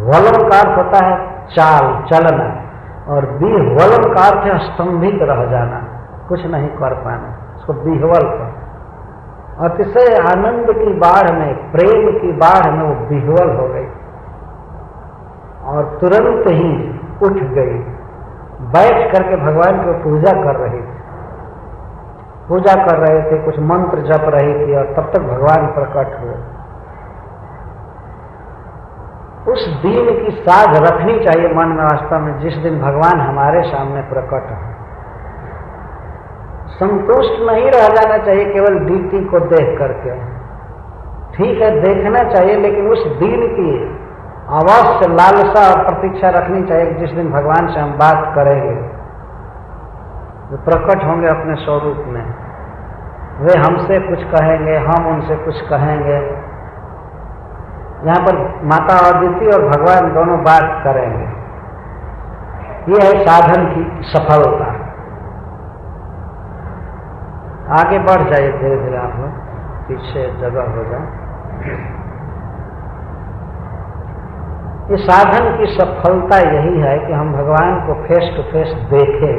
Speaker 1: वलम का अर्थ होता है चाल, चलना, और विह्वलम का अर्थ है स्तंभित रह जाना, कुछ नहीं कर पाना, उसको विह्वल कर। अतिशय आनंद की बाढ़ में, प्रेम की बाढ़ में वो विह्वल हो गई और तुरंत ही उठ गई, बैठ करके भगवान की पूजा कर रही थी, पूजा कर रहे थे, कुछ मंत्र जप रही थी और तब तक भगवान प्रकट हुए। उस दिन की साध रखनी चाहिए मन में वास्तव में, जिस दिन भगवान हमारे सामने प्रकट हो। संतुष्ट नहीं रह जाना चाहिए केवल ड्यूटी को देख करके, ठीक है देखना चाहिए, लेकिन उस दिन की अवश्य लालसा और प्रतीक्षा रखनी चाहिए जिस दिन भगवान से हम बात करेंगे, वो प्रकट होंगे अपने स्वरूप में, वे हमसे कुछ कहेंगे, हम उनसे कुछ कहेंगे। यहाँ पर माता अदिति और भगवान दोनों बात करेंगे। ये है साधन की सफलता। आगे बढ़ जाइए धीरे धीरे, आप लोग पीछे जगह हो जाए। ये साधन की सफलता यही है कि हम भगवान को फेस टू फेस देखें।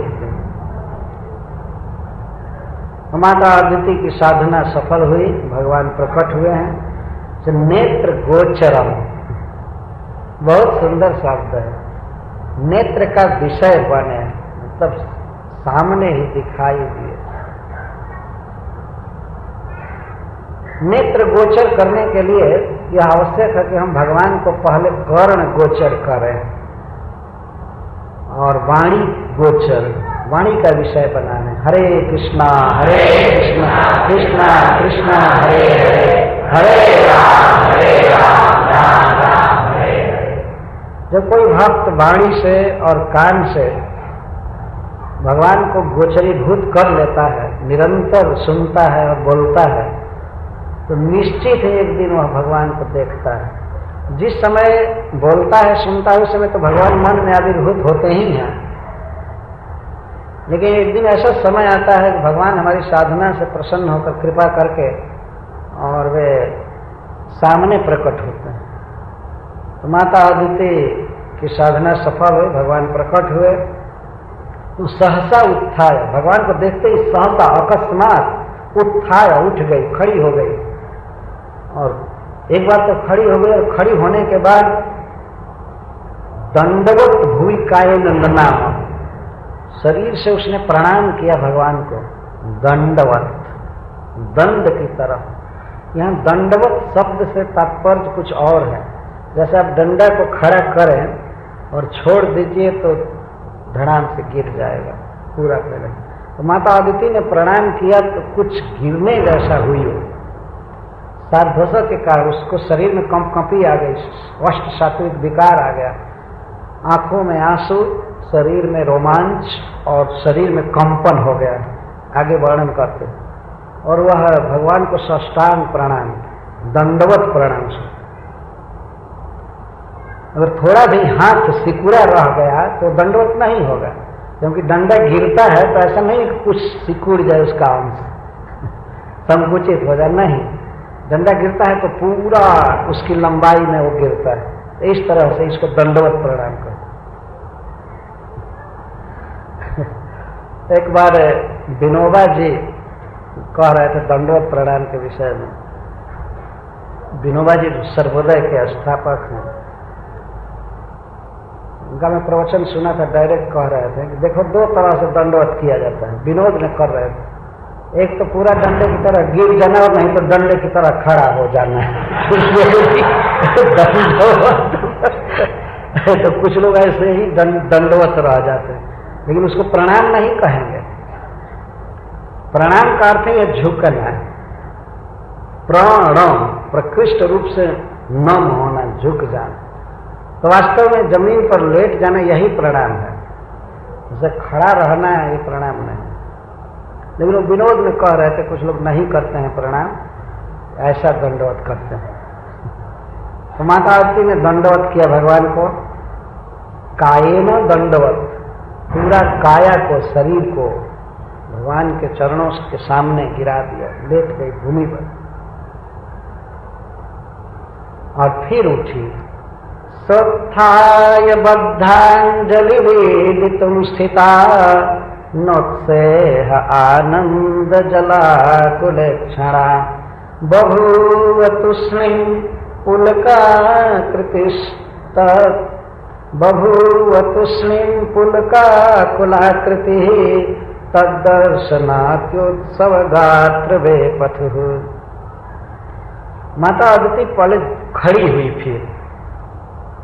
Speaker 1: माता अदिति की साधना सफल हुई, भगवान प्रकट हुए हैं। तो नेत्र गोचरम बहुत सुंदर शब्द है, नेत्र का विषय बने, मतलब सामने ही दिखाई दिए। नेत्र गोचर करने के लिए यह आवश्यक है कि हम भगवान को पहले कर्ण गोचर करें और वाणी गोचर, वाणी का विषय बनाने। हरे कृष्णा कृष्णा कृष्णा हरे हरे, हरे राम राम राम हरे हरे। जब कोई भक्त वाणी से और कान से भगवान को गोचरीभूत कर लेता है, निरंतर सुनता है और बोलता है, तो निश्चित ही एक दिन वह भगवान को देखता है। जिस समय बोलता है, सुनता है, उस समय तो भगवान मन में आविर्भूत होते ही हैं, लेकिन एक दिन ऐसा समय आता है कि भगवान हमारी साधना से प्रसन्न होकर कृपा करके और वे सामने प्रकट होते हैं। तो माता अदिति की साधना सफल हुई, भगवान प्रकट हुए। तो सहसा उत्थाय, भगवान को देखते ही सहसा अकस्मात उत्थाय, उठ गई, खड़ी हो गई। और एक बार तो खड़ी हो गई, और खड़ी होने के बाद दंडवत भूमि कायेन ननाम, शरीर से उसने प्रणाम किया भगवान को, दंडवत, दंड की तरफ। यहाँ दंडवत शब्द से तात्पर्य कुछ और है। जैसे आप डंडा को खड़ा करें और छोड़ दीजिए तो धड़ाम से गिर जाएगा पूरा पहले। तो माता अदिति ने प्रणाम किया तो कुछ गिरने जैसा हुई हो, सार्धोषा के कारण उसको शरीर में कंपकंपी आ गई, अष्ट सात्विक विकार आ गया, आंखों में आंसू, शरीर में रोमांच और शरीर में कंपन हो गया। आगे वर्णन करते, और वह भगवान को साष्टांग प्रणाम, दंडवत प्रणाम से। अगर थोड़ा भी हाथ सिकुड़ा रह गया तो दंडवत नहीं होगा, क्योंकि डंडा गिरता है तो ऐसा नहीं कि कुछ सिकुड़ जाए उसका अंश, संकुचित हो जाए, नहीं, डंडा गिरता है तो पूरा उसकी लंबाई में वो गिरता है। इस तरह से इसको दंडवत प्रणाम कर। एक बार विनोबा जी कह रहे थे दंडवत प्रणाम के विषय में। विनोबा जी सर्वोदय के स्थापक हैं, उनका मैं प्रवचन सुना था, डायरेक्ट कह रहे थे कि देखो दो तरह से दंडवत किया जाता है, विनोद में कर रहे थे। एक तो पूरा डंडे की तरह गिर जाना, और नहीं तो डंडे की तरह खड़ा हो जाना है। तो कुछ लोग ऐसे ही दंडवत रह जाते हैं, लेकिन उसको प्रणाम नहीं कहेंगे। प्रणाम का अर्थ है झुकना है, प्रणम, प्रकृष्ट रूप से नम होना, झुक जाना। तो वास्तव में जमीन पर लेट जाना यही प्रणाम है, जैसे खड़ा रहना है ये प्रणाम नहीं। लेकिन वो विनोद में कह रहे थे कुछ लोग नहीं करते हैं प्रणाम, ऐसा दंडवत करते हैं। तो माता अदिति ने दंडवत किया भगवान को, कायेन दंडवत, पूरा काया को, शरीर को भगवान के चरणों के सामने गिरा दिया, लेट गई भूमि पर। और फिर उठी, सोत्थाय बद्धाञ्जलिवेदितुं स्थिता नोत्सेह आनन्दजलाकुलेक्षणा बभूव तूष्णीं पुलकाकृतिस्तत् बभूव तूष्णीं पुलकाकुलाकृतिः तद्दर्शनात्युत्सवगात्रवेपथुः। माता अदिति पहले खड़ी हुई, फिर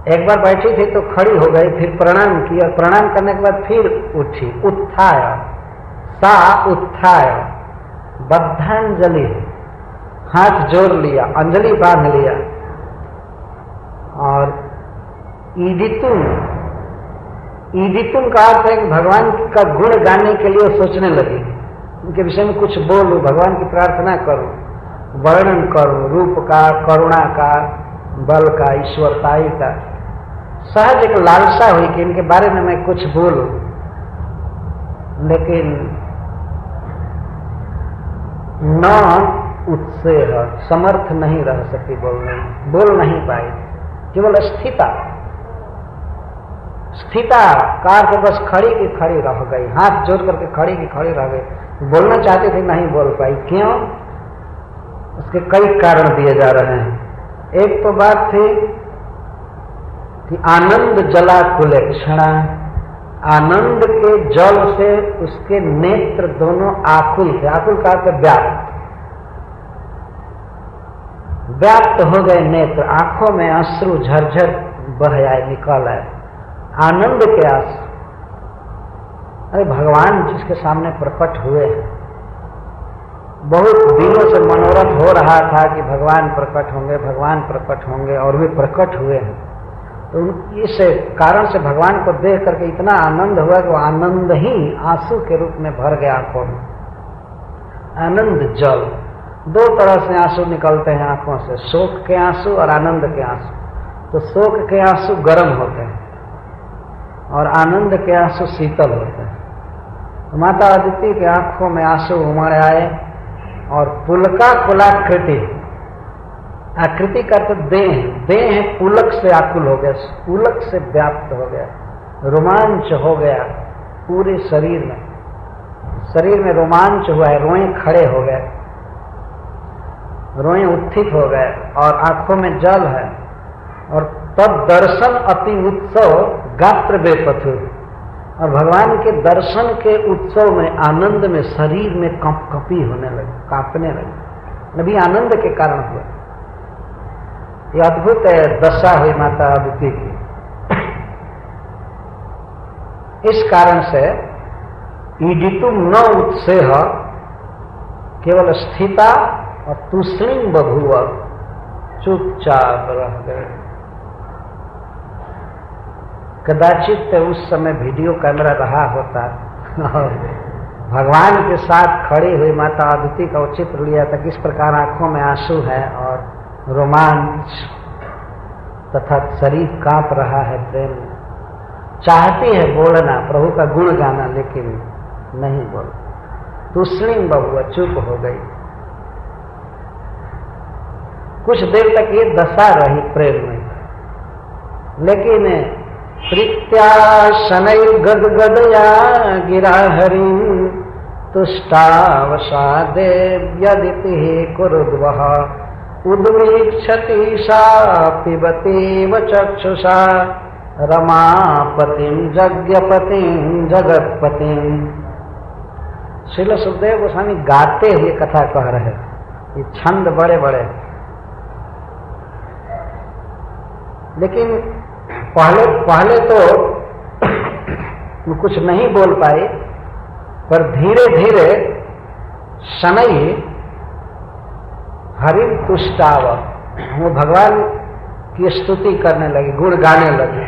Speaker 1: एक बार बैठी थी तो खड़ी हो गई, फिर प्रणाम किया, प्रणाम करने के बाद फिर उठी। उत्थाय, सा उत्थाय, बद्धांजलि, हाथ जोड़ लिया, अंजलि बांध लिया, और ईदितुम, ईदितुम का अर्थ है कि भगवान का गुण गाने के लिए सोचने लगी, उनके विषय में कुछ बोलूं, भगवान की प्रार्थना करूं, वर्णन करूं, रूप का, करुणा का, बल का, ईश्वरताई का। सहज एक लालसा हुई कि इनके बारे में मैं कुछ बोलूं, लेकिन न उत्सेह, समर्थ नहीं रह सकी बोलने, बोल नहीं पाई, केवल स्थिता, स्थिता कार के बस खड़ी की खड़ी रह गई, हाथ जोड़ करके खड़ी की खड़ी रह गई। बोलना चाहती थी, नहीं बोल पाई। क्यों? उसके कई कारण दिए जा रहे हैं। एक तो बात थी कि आनंद जलाकुलेक्षणा, आनंद के जल से उसके नेत्र दोनों आकुल थे। आकुल का अर्थ व्याप्त, व्याप्त हो गए नेत्र, आंखों में अश्रु झरझर बह आए, निकल आए, आनंद के आंसू। अरे भगवान जिसके सामने प्रकट हुए हैं, बहुत दिनों से मनोरथ हो रहा था कि भगवान प्रकट होंगे, भगवान प्रकट होंगे, और वे प्रकट हुए हैं। तो इस कारण से भगवान को देख करके इतना आनंद हुआ कि वो आनंद ही आंसू के रूप में भर गया आंखों में। आनंद जल, दो तरह से आंसू निकलते हैं आंखों से, शोक के आंसू और आनंद के आंसू। तो शोक के आंसू गर्म होते हैं और आनंद के आंसू शीतल होते हैं। तो माता अदिति के आंखों में आंसू उमड़ आए, और पुलका कुलाकृति, आकृति का तो देह, देह पुलक से आकुल हो गया, पुलक से व्याप्त हो गया, रोमांच हो गया पूरे शरीर में, शरीर में रोमांच हुआ है, रोए खड़े हो गए, रोए उत्थित हो गए, और आंखों में जल है। और तब दर्शन अति उत्सव गात्र बेपथु, और भगवान के दर्शन के उत्सव में, आनंद में शरीर में कंपकपी होने लगी, कांपने लगी। अभी आनंद के कारण हुआ। ये अद्भुत दशा हुई माता अदिति की। इस कारण से ईडितुम न उत्सेह, केवल स्थिता और तूष्णीं बभूव, चुपचाप रह गए। कदाचित उस समय वीडियो कैमरा रहा होता और भगवान के साथ खड़ी हुई माता अदिति का चित्र लिया था, किस प्रकार आंखों में आंसू है और रोमांच तथा शरीर कांप रहा है प्रेम। चाहती है बोलना, प्रभु का गुण गाना, लेकिन नहीं बोल। तूष्णीं बभूव, चुप हो गई। कुछ देर तक ये दशा रही प्रेम में, लेकिन प्रीत्या शनैर्गदगदया गिरा हरिं तुष्टावसादेव्यदितिः कुरुद्वः उद्वीक्षति सा पिबतीव चक्षुषा रमापतिं यज्ञपतिं जगत्पतिं। श्रील सुखदेव गोस्वामी गाते हुए कथा कह रहे, ये छंद बड़े बड़े, लेकिन पहले तो कुछ नहीं बोल पाए, पर धीरे धीरे शनै हरिं तुष्टाव, वो भगवान की स्तुति करने लगी, गुण गाने लगी।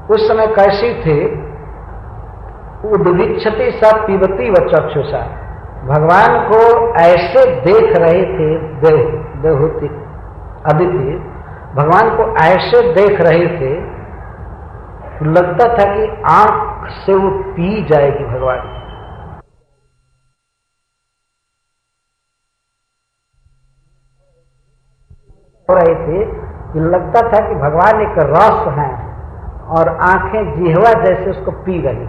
Speaker 1: उस समय कैसी थी? उद्वीक्षति सा पिबती व चक्षुषा, भगवान को ऐसे देख रहे थे देवहूति अदिति, भगवान को ऐसे देख रहे थे, लगता था कि आंख से वो पी जाएगी भगवान। हो रही थी कि लगता था कि भगवान एक रस हैं और आंखें जिह्वा जैसे उसको पी रही,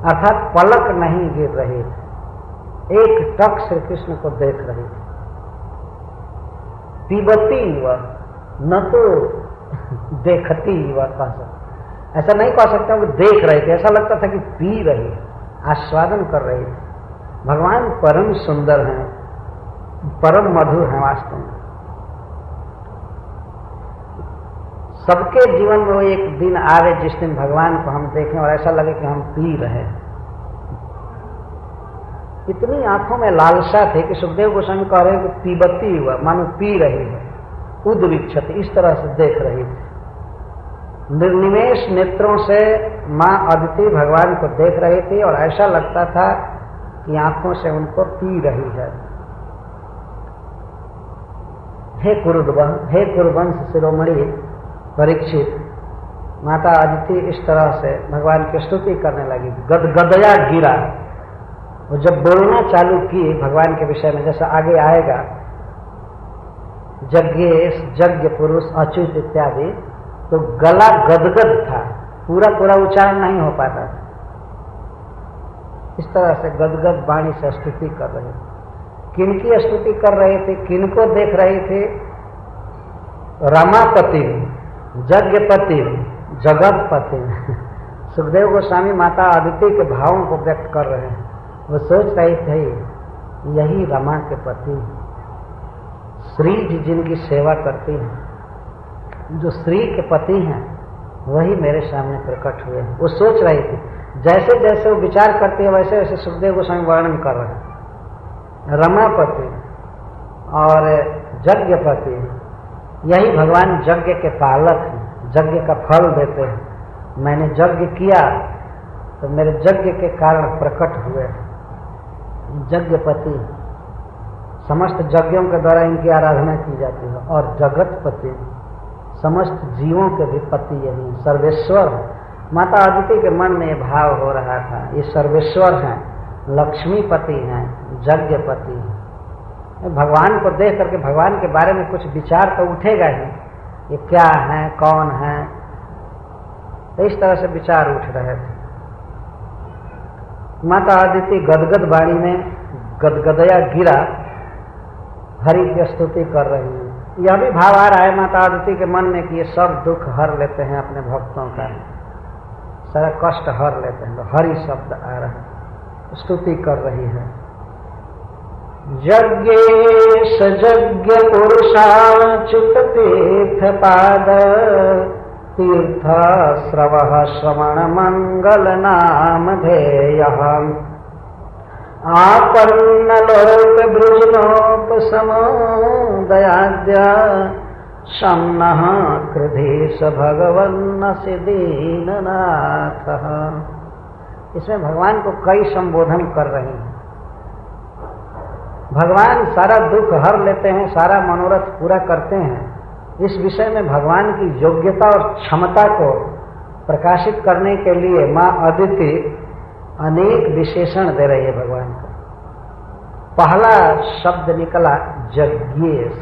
Speaker 1: अर्थात पलक नहीं गिर रही, एक टक श्री कृष्ण को देख रही थी। पीबती वह न तो देखती वह कह सकते, ऐसा नहीं कह सकता कि देख रहे थे, ऐसा लगता था कि पी रही, आस्वादन कर रही थी। भगवान परम सुंदर हैं, परम मधुर हैं वास्तव में। सबके जीवन में वो एक दिन आवे जिस दिन भगवान को हम देखें और ऐसा लगे कि हम पी रहे। इतनी आंखों में लालसा थे कि सुखदेव गोस्वामी कह रहे हैं कि पीबती हुआ, मानो पी रही है, उद्विक्षत, इस तरह से देख रही थी। निर्निमेष नेत्रों से मां अदिति भगवान को देख रही थी और ऐसा लगता था कि आंखों से उनको पी रही है। हे कुरुवंश शिरोमणि परीक्षित, माता अदिति इस तरह से भगवान की स्तुति करने लगी, गदगदया गिरा। वो जब बोलना चालू की भगवान के विषय में, जैसा आगे आएगा, यज्ञेश, यज्ञ पुरुष, अच्युत इत्यादि, तो गला गदगद था, पूरा पूरा उच्चारण नहीं हो पाता था। इस तरह से गदगद वाणी से स्तुति कर रहे थे। किनकी स्तुति कर रहे थे, किनको देख रहे थे? रमापति, यज्ञपति, जगतपति। सुखदेव गोस्वामी माता अदिति के भावों को व्यक्त कर रहे हैं। वो सोच रहे थे यही रमा के पति, श्री जी जिनकी सेवा करती हैं, जो श्री के पति हैं, वही मेरे सामने प्रकट हुए हैं। वो सोच रही थी, जैसे जैसे वो विचार करते हैं वैसे वैसे सुखदेव गोस्वामी वर्णन कर रहे हैं। रमापति और यज्ञपति, यही भगवान यज्ञ के पालक हैं, यज्ञ का फल देते हैं। मैंने यज्ञ किया तो मेरे यज्ञ के कारण प्रकट हुए। यज्ञपति, समस्त यज्ञों के द्वारा इनकी आराधना की जाती है। और जगतपति, समस्त जीवों के भी पति यही, सर्वेश्वर है। माता अदिति के मन में ये भाव हो रहा था, ये सर्वेश्वर हैं, लक्ष्मीपति हैं, यज्ञपति हैं। भगवान को देख करके भगवान के बारे में कुछ विचार तो उठेगा ही, ये क्या है, कौन है, तो इस तरह से विचार उठ रहे थे। माता अदिति गदगद वाणी में गदगदया गिरा हरि की स्तुति कर रही है। यह भी भाव आ रहा है माता अदिति के मन में कि ये सब दुख हर लेते हैं अपने भक्तों का, सारा कष्ट हर लेते हैं। तो हरि शब्द आ रहा है, स्तुति कर रही है। यज्ञेश यज्ञ पुरुषाच्युत तीर्थ पाद, तीर्थ श्रव श्रवण मंगल नाम धेय, आपन्न लोक बृजनोपसमो दयाद्य, शम्नः कृधीश भगवन्न दीननाथ। इसमें भगवान को कई संबोधन कर रहे हैं। भगवान सारा दुख हर लेते हैं, सारा मनोरथ पूरा करते हैं। इस विषय में भगवान की योग्यता और क्षमता को प्रकाशित करने के लिए मां अदिति अनेक विशेषण दे रही है भगवान को। पहला शब्द निकला यज्ञेश।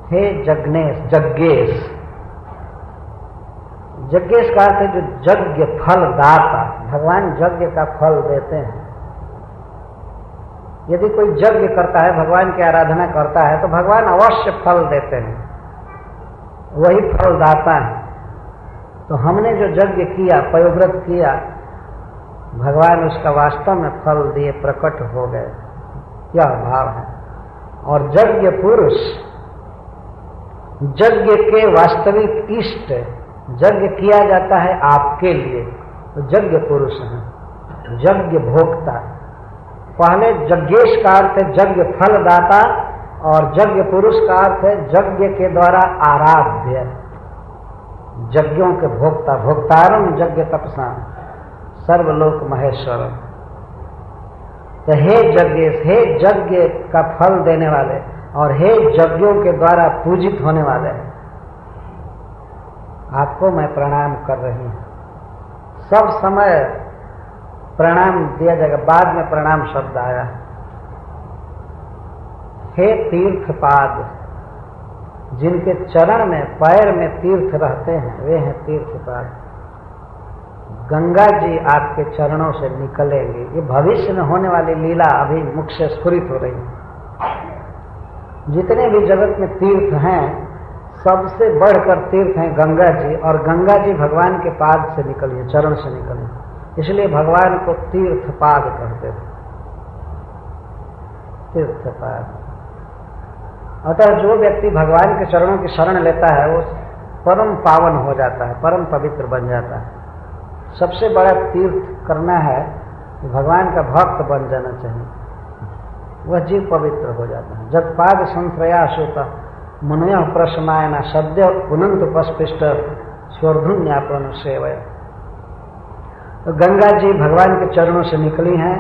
Speaker 1: हे जगनेश, यज्ञेश, यज्ञेश का अर्थ है जो यज्ञ फल दाता। भगवान यज्ञ का फल देते हैं। यदि कोई यज्ञ करता है, भगवान की आराधना करता है, तो भगवान अवश्य फल देते हैं, वही फलदाता है। तो हमने जो यज्ञ किया, पयोव्रत किया, भगवान उसका वास्तव में फल दिए, प्रकट हो गए, यह भाव है। और यज्ञ पुरुष, यज्ञ के वास्तविक इष्ट, यज्ञ किया जाता है आपके लिए, तो यज्ञ पुरुष है, यज्ञ भोक्ता। पहले यज्ञेश का अर्थ है यज्ञ फलदाता, और यज्ञ पुरुष का अर्थ है यज्ञ के द्वारा आराध्य, यज्ञों के भोक्ता। भोक्तारम यज्ञ तपसा सर्वलोक महेश्वरम। तो हे यज्ञेश, हे यज्ञ का फल देने वाले, और हे यज्ञों के द्वारा पूजित होने वाले, आपको मैं प्रणाम कर रही हूं। सब समय प्रणाम दिया जाएगा, बाद में प्रणाम शब्द आया। हे तीर्थपाद, जिनके चरण में पैर में तीर्थ रहते हैं वे हैं तीर्थपाद। गंगा जी आपके चरणों से निकलेंगे। ये भविष्य में होने वाली लीला अभी मुख से स्फुरित हो रही है। जितने भी जगत में तीर्थ हैं सबसे बढ़कर तीर्थ हैं गंगा जी, और गंगा जी भगवान के पाद से निकली है, चरण से निकली, इसलिए भगवान को तीर्थपाद कहते थे। तीर्थपाद। अतः जो व्यक्ति भगवान के चरणों की शरण लेता है वो परम पावन हो जाता है, परम पवित्र बन जाता है। सबसे बड़ा तीर्थ करना है भगवान का भक्त बन जाना चाहिए, वह जीव पवित्र हो जाता है। जब पाद संश्रयास होता मुनय प्रश्नायना सद्य पुनंत पस्पिष्ट स्वर्धुन्यापन सेवय। तो गंगा जी भगवान के चरणों से निकली हैं,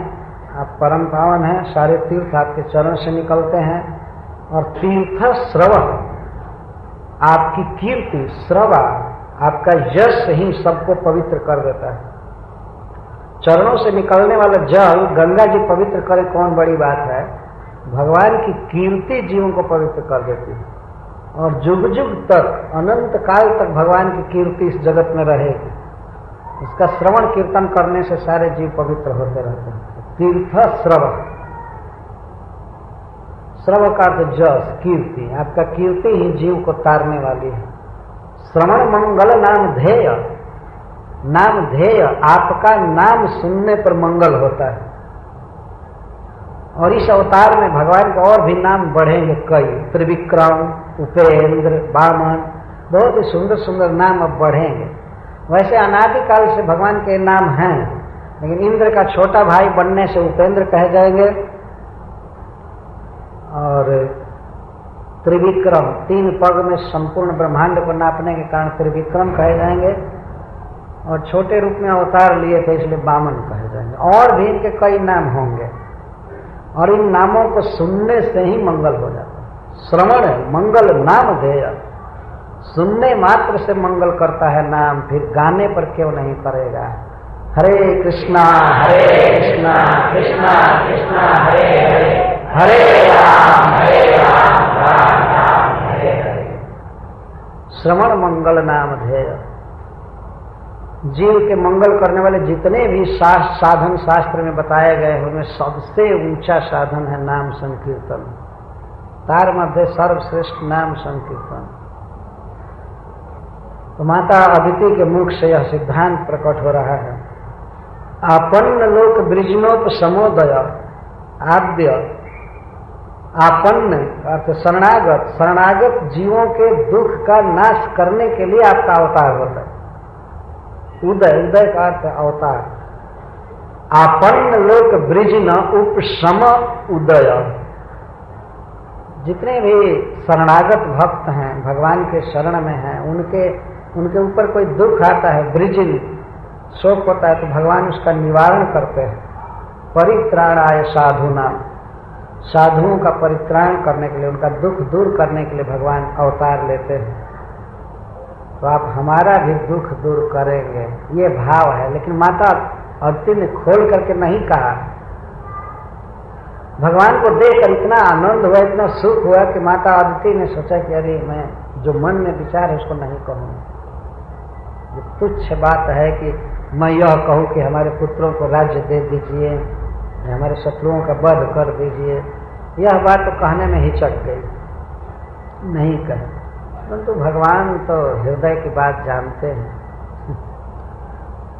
Speaker 1: आप परम पावन हैं, सारे तीर्थ आपके चरण से निकलते हैं। और तीर्थ श्रव, आपकी कीर्ति, श्रवा, आपका यश ही सबको पवित्र कर देता है। चरणों से निकलने वाला जल गंगा जी पवित्र करे, कौन बड़ी बात है। भगवान की कीर्ति जीवों को पवित्र कर देती है, और जुग जुग तक, अनंत काल तक भगवान की कीर्ति इस जगत में रहेगी। उसका श्रवण कीर्तन करने से सारे जीव पवित्र होते रहते हैं। तीर्थ श्रव, श्रव का अर्थ जस, कीर्ति, आपका कीर्ति ही जीव को तारने वाली है। श्रवण मंगल नाम ध्येय, नाम ध्येय, आपका नाम सुनने पर मंगल होता है। और इस अवतार में भगवान के और भी नाम बढ़ेंगे कई, त्रिविक्रम, उपेंद्र, वामन, बहुत ही सुंदर सुंदर नाम अब बढ़ेंगे। वैसे अनादिकाल से भगवान के नाम हैं, लेकिन इंद्र का छोटा भाई बनने से उपेंद्र कहे जाएंगे, और त्रिविक्रम, 3 पग में संपूर्ण ब्रह्मांड को नापने के कारण त्रिविक्रम कहे जाएंगे, और छोटे रूप में अवतार लिए थे इसलिए वामन कहे जाएंगे। और भी इनके कई नाम होंगे, और इन नामों को सुनने से ही मंगल हो जाता है। श्रवण मंगल नाम ध्येय, सुनने मात्र से मंगल करता है नाम, फिर गाने पर क्यों नहीं करेगा। हरे कृष्णा कृष्णा कृष्णा हरे हरे, हरे राम राम राम हरे हरे। श्रवण मंगल नाम ध्येय। जीव के मंगल करने वाले जितने भी साधन शास्त्र में बताए गए हैं उनमें सबसे ऊंचा साधन है नाम संकीर्तन। तार मध्य सर्वश्रेष्ठ नाम संकीर्तन। तो माता अदिति के मुख से यह सिद्धांत प्रकट हो रहा है। आपन्न लोक ब्रिजनोप समोदय आद्य, आपन्न अर्थ शरणागत, शरणागत जीवों के दुख का नाश करने के लिए आपका अवतार होता है। उदय, उदय का अर्थ अवतार। आपन्न लोक ब्रिजन उपशम उदय। जितने भी शरणागत भक्त हैं, भगवान के शरण में हैं, उनके ऊपर कोई दुख आता है, ब्रिजिन शोक होता है, तो भगवान उसका निवारण करते हैं। परित्राणाय साधुना, साधुओं का परित्राण करने के लिए, उनका दुख दूर करने के लिए भगवान अवतार लेते हैं। तो आप हमारा भी दुख दूर करेंगे, ये भाव है। लेकिन माता अदिति ने खोल करके नहीं कहा। भगवान को देखकर इतना आनंद हुआ, इतना सुख हुआ कि माता अदिति ने सोचा कि अरे मैं जो मन में विचार है उसको नहीं कहूँगा। ये तुच्छ बात है कि मैं यह कहूँ कि हमारे पुत्रों को राज्य दे दीजिए, हमारे शत्रुओं का वध कर दीजिए। यह बात तो कहने में हिचक गई, नहीं कहे। परंतु भगवान तो हृदय की बात जानते हैं,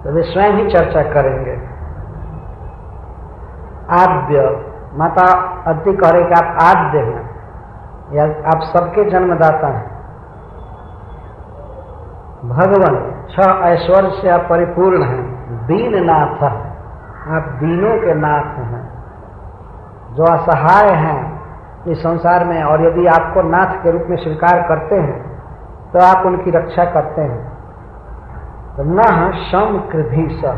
Speaker 1: तो वे स्वयं ही चर्चा करेंगे। आद्य, माता अदिति कह रहे कि आप आद्य हैं, या आप सबके जन्मदाता हैं। भगवान 6 ऐश्वर्य से आप परिपूर्ण हैं। दीननाथ, आप दीनों के नाथ हैं, जो असहाय हैं इस संसार में, और यदि आपको नाथ के रूप में स्वीकार करते हैं तो आप उनकी रक्षा करते हैं। तो न शम कृधि स,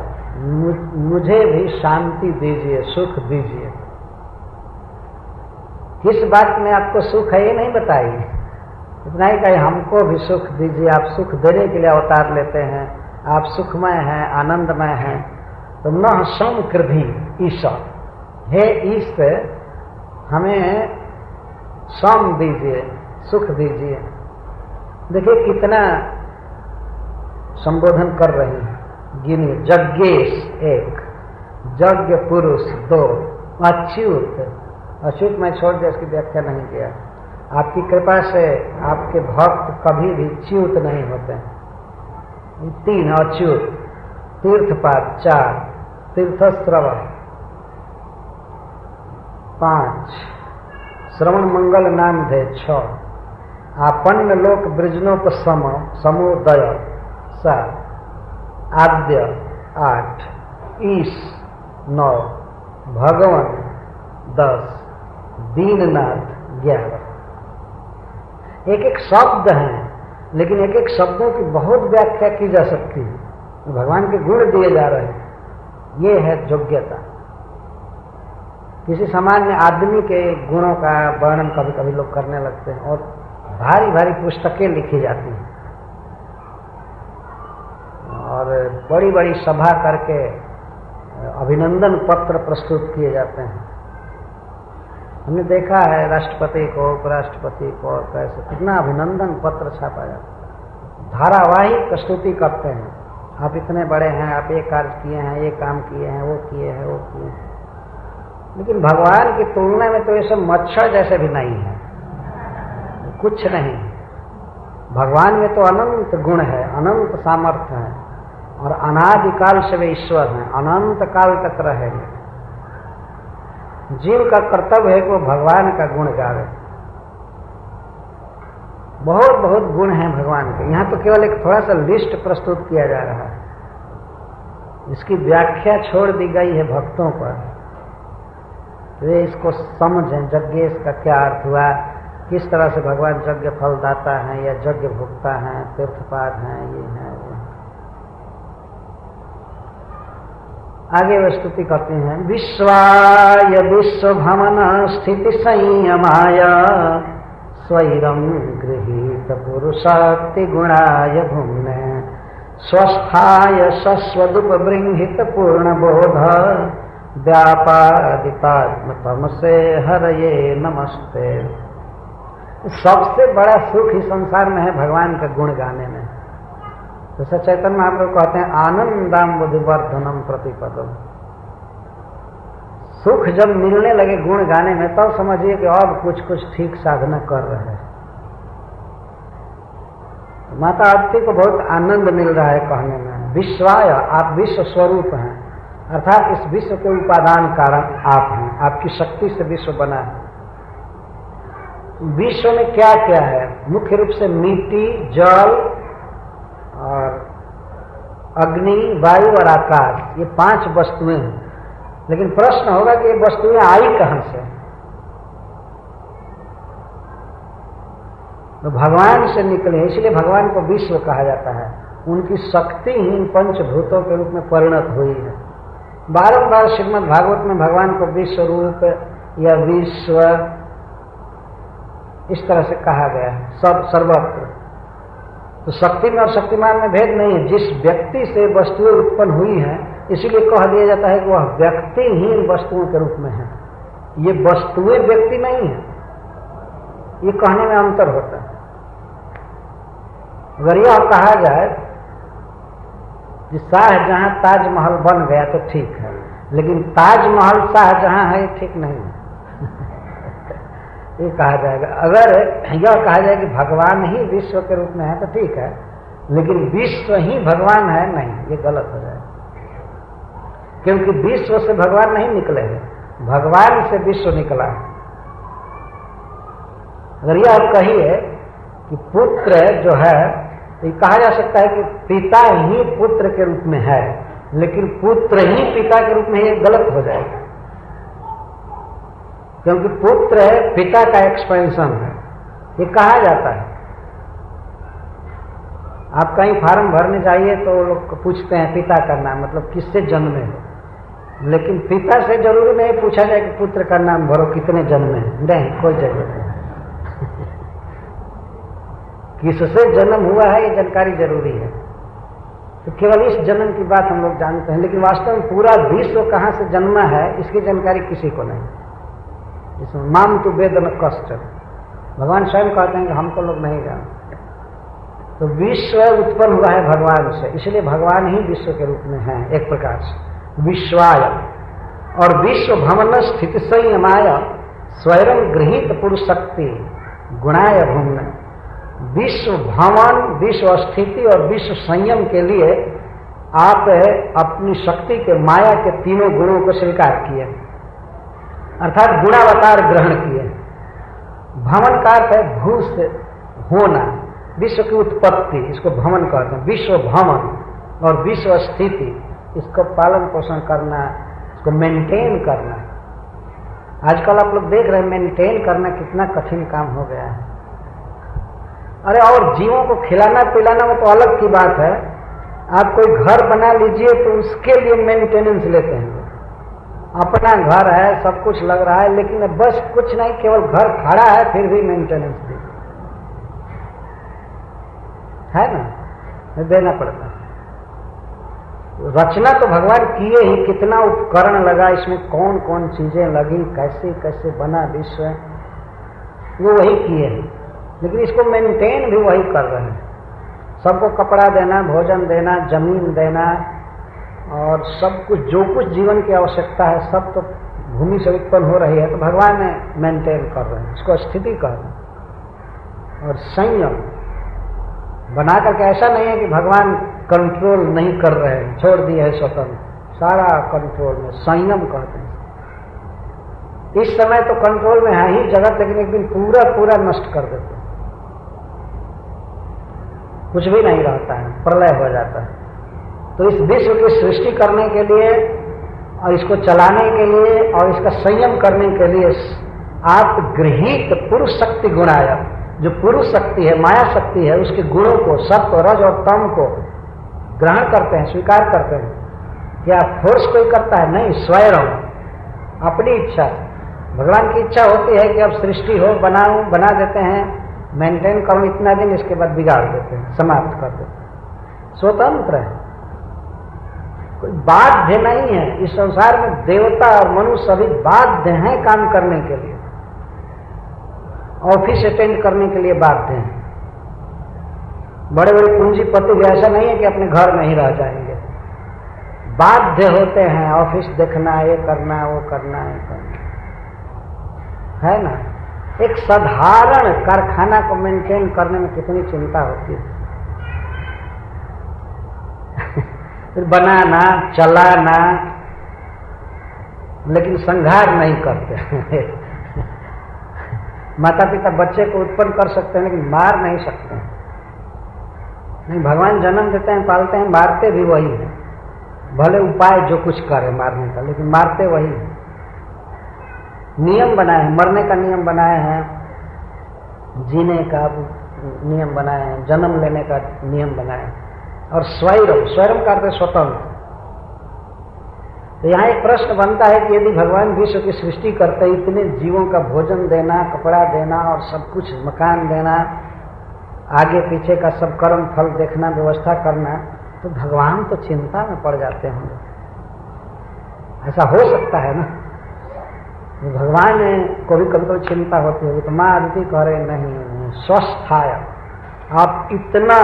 Speaker 1: मुझे भी शांति दीजिए, सुख दीजिए। किस बात में आपको सुख है ये नहीं बताइए, इतना ही कहे हमको भी सुख दीजिए। आप सुख देने के लिए अवतार लेते हैं, आप सुखमय हैं, आनंदमय हैं। तो न शम कृधि ईश, हे ईश हमें सम दीजिए, सुख दीजिए। देखिए कितना संबोधन कर रही हैं, गिनिए। यज्ञेश 1, यज्ञ पुरुष 2, अच्युत। अच्युत मैं छोड़ दिया, इसकी व्याख्या नहीं किया। आपकी कृपा से आपके भक्त कभी भी च्युत नहीं होते। 3 अच्युत। तीर्थपाद 4, तीर्थश्रवण 5, श्रवण मंगल नाम धे 6, आपन्न लोक वृजनोपम समोदय 7, आद्य 8, ईश 9, भगवान 10, दीननाथ 11। एक एक शब्द हैं, लेकिन एक एक शब्दों की बहुत व्याख्या की जा सकती है। भगवान के गुण दिए जा रहे हैं, ये है योग्यता। किसी सामान्य आदमी के गुणों का वर्णन कभी कभी लोग करने लगते हैं और भारी भारी पुस्तकें लिखी जाती हैं और बड़ी बड़ी सभा करके अभिनंदन पत्र प्रस्तुत किए जाते हैं। हमने देखा है राष्ट्रपति को, उपराष्ट्रपति को, कैसे कितना अभिनंदन पत्र छापा जाता है। धारावाहिक प्रस्तुति करते हैं, आप इतने बड़े हैं, आप ये कार्य किए हैं, ये काम किए हैं, वो किए हैं, वो किए हैं। लेकिन भगवान की तुलना में तो ये सब मच्छर जैसे भी नहीं है, कुछ नहीं। भगवान में तो अनंत गुण है, अनंत सामर्थ्य है और अनादिकाल से वे ईश्वर हैं, अनंत काल तक रहेंगे। जीव का कर्तव्य है कि वो भगवान का गुण गावे। बहुत बहुत गुण हैं भगवान के। यहाँ तो केवल एक थोड़ा सा लिस्ट प्रस्तुत किया जा रहा है, इसकी व्याख्या छोड़ दी गई है भक्तों पर। वे इसको समझें, यज्ञेश का क्या अर्थ हुआ, किस तरह से भगवान यज्ञ फलदाता हैं या यज्ञ भोक्ता हैं, तीर्थपाद हैं, ये हैं वो। आगे वे स्तुति करते हैं, विश्वाय विश्वभमन स्थिति संयमाय स्वैरम गृहीत पुरुषाक्ति गुणाय भुम्ने स्वस्थाय शश्वदुपबृंहित पूर्ण बोध व्यापादितात्म तमसे हरये नमस्ते। सबसे बड़ा सुख इस संसार में है भगवान का गुण गाने में। तो चैतन्य महाप्रभु कहते हैं आनंदाम बुद्धिवर्धनम प्रतिपदम। सुख जब मिलने लगे गुण गाने में, तब समझिए कि अब कुछ कुछ ठीक साधना कर रहे हैं। माता आरती को बहुत आनंद मिल रहा है कहने में, विश्वाय, आप विश्व स्वरूप हैं, अर्थात इस विश्व के उपादान कारण आप हैं, आपकी शक्ति से विश्व बना है। विश्व में क्या क्या है? मुख्य रूप से मिट्टी, जल और अग्नि, वायु और आकाश, ये 5 वस्तुएं हैं। लेकिन प्रश्न होगा कि ये वस्तुएं आई कहां से? तो भगवान से निकले, इसलिए भगवान को विश्व कहा जाता है। उनकी शक्ति ही इन पंचभूतों के रूप में परिणत हुई है। बारंबार श्रीमद् भागवत में भगवान को विश्व रूप या विश्व इस तरह से कहा गया है, सर्वत्र। तो शक्ति में और शक्तिमान में भेद नहीं है। जिस व्यक्ति से वस्तुएं उत्पन्न हुई हैं, इसीलिए कह दिया जाता है कि वह व्यक्ति ही वस्तुओं के रूप में है। ये वस्तुएं व्यक्ति नहीं है, ये कहने में अंतर होता है। अगर यह कहा जाए कि शाहजहां ताजमहल बन गया तो ठीक है, लेकिन ताजमहल शाहजहां है, ये ठीक नहीं है। ये कहा जाएगा। अगर यह कहा जाए कि भगवान ही विश्व के रूप में है तो ठीक है, लेकिन विश्व ही भगवान है, नहीं, ये गलत हो जाएगा। क्योंकि विश्व से भगवान नहीं निकले हैं, भगवान से विश्व निकला है। अगर यह कहिए कि पुत्र जो है, तो कहा जा सकता है कि पिता ही पुत्र के रूप में है, लेकिन पुत्र ही पिता के रूप में, ये गलत हो जाएगा। क्योंकि पुत्र पिता का एक्सपेंशन है, ये कहा जाता है। आप कहीं फॉर्म भरने जाइए तो लोग पूछते हैं पिता का नाम, मतलब किससे जन्मे हो, लेकिन पिता से जरूरी नहीं पूछा जाए कि पुत्र का नाम भरो, कितने जन्मे हैं, नहीं, कोई जरूरत नहीं। किससे जन्म हुआ है ये जानकारी जरूरी है। तो केवल इस जन्म की बात हम लोग जानते हैं, लेकिन वास्तव में पूरा विश्व कहाँ से जन्मा है इसकी जानकारी किसी को नहीं। इसमें माम तु वेद न कष्ट, भगवान स्वयं कहते हैं कि हमको लोग नहीं जानते। तो विश्व उत्पन्न हुआ है भगवान से, इसलिए भगवान ही विश्व के रूप में है एक प्रकार से, विश्वाय। और विश्व भवन स्थिति संयमाय स्वयं गृहित पुरुष शक्ति गुणाय भूमि। विश्व भवन, विश्व स्थिति और विश्व संयम के लिए आप अपनी शक्ति के माया के तीनों गुणों को स्वीकार किए, अर्थात गुणावतार ग्रहण किए। भवन का अर्थ है भू से होना, विश्व की उत्पत्ति, इसको भवन कहते हैं। विश्व भवन और विश्व स्थिति, इसको पालन पोषण करना, इसको मेंटेन करना। आजकल आप लोग देख रहे हैं मेंटेन करना कितना कठिन काम हो गया है। अरे और जीवों को खिलाना पिलाना वो तो अलग की बात है। आप कोई घर बना लीजिए तो उसके लिए मेंटेनेंस लेते हैं। अपना घर है, सब कुछ लग रहा है, लेकिन बस कुछ नहीं, केवल घर खड़ा है फिर भी मेंटेनेंस है ना, देना पड़ता है। रचना तो भगवान किए ही, कितना उपकरण लगा, इसमें कौन कौन चीजें लगी, कैसे कैसे बना विश्व, वो वही किए हैं, लेकिन इसको मेंटेन भी वही कर रहे हैं। सबको कपड़ा देना, भोजन देना, जमीन देना और सब कुछ, जो कुछ जीवन की आवश्यकता है सब तो भूमि से उत्पन्न हो रही है, तो भगवान ने मेंटेन कर रहे हैं, इसको स्थिति कर रहे हैं। और संयम बना करके, ऐसा नहीं है कि भगवान कंट्रोल नहीं कर रहे हैं, छोड़ दिए है स्वतंत्र, सारा कंट्रोल में, संयम कहते हैं। इस समय तो कंट्रोल में है ही जगत, लेकिन एक दिन पूरा पूरा नष्ट कर देते हैं, कुछ भी नहीं रहता है, प्रलय हो जाता है। तो इस विश्व की सृष्टि करने के लिए और इसको चलाने के लिए और इसका संयम करने के लिए आप गृहीत पुरुष शक्ति गुणाय, जो पुरुष शक्ति है, माया शक्ति है, उसके गुणों को, सत्व रज और तम को ग्रहण करते हैं, स्वीकार करते हैं। क्या फोर्स कोई करता है? नहीं, स्वयं अपनी इच्छा। भगवान की इच्छा होती है कि अब सृष्टि हो, बनाऊं, बना देते हैं, मेंटेन करूं इतना दिन, इसके बाद बिगाड़ देते हैं, समाप्त कर देते हैं। स्वतंत्र है, कोई बाध्य नहीं है। इस संसार में देवता और मनुष्य सभी बाध्य हैं काम करने के लिए, ऑफिस अटेंड करने के लिए बाध्य हैं। बड़े बड़े पूंजीपति भी ऐसा नहीं है कि अपने घर में ही रह जाएंगे, बाध्य होते हैं ऑफिस देखना, ये करना, वो करना, ये करना, है ना। एक साधारण कारखाना को मेंटेन करने में कितनी चिंता होती है। फिर बनाना, चलाना, लेकिन संहार नहीं करते। माता पिता बच्चे को उत्पन्न कर सकते हैं लेकिन मार नहीं सकते हैं। नहीं, भगवान जन्म देते हैं, पालते हैं, मारते भी वही है। भले उपाय जो कुछ करे मारने का, लेकिन मारते वही है। नियम बनाए हैं, मरने का नियम बनाए हैं, जीने का नियम बनाए हैं, जन्म लेने का नियम बनाए हैं। और स्वयं करते स्वतंत्र। तो यहाँ एक प्रश्न बनता है कि यदि भगवान विश्व की सृष्टि करते, इतने जीवों का भोजन देना, कपड़ा देना और सब कुछ, मकान देना, आगे पीछे का सब कर्म फल देखना, व्यवस्था करना, तो भगवान तो चिंता में पड़ जाते होंगे। ऐसा हो सकता है ना, भगवान को भी कभी कभी चिंता होती है। तो माँ अदिति कह रहे नहीं, स्वस्थाय, आप इतना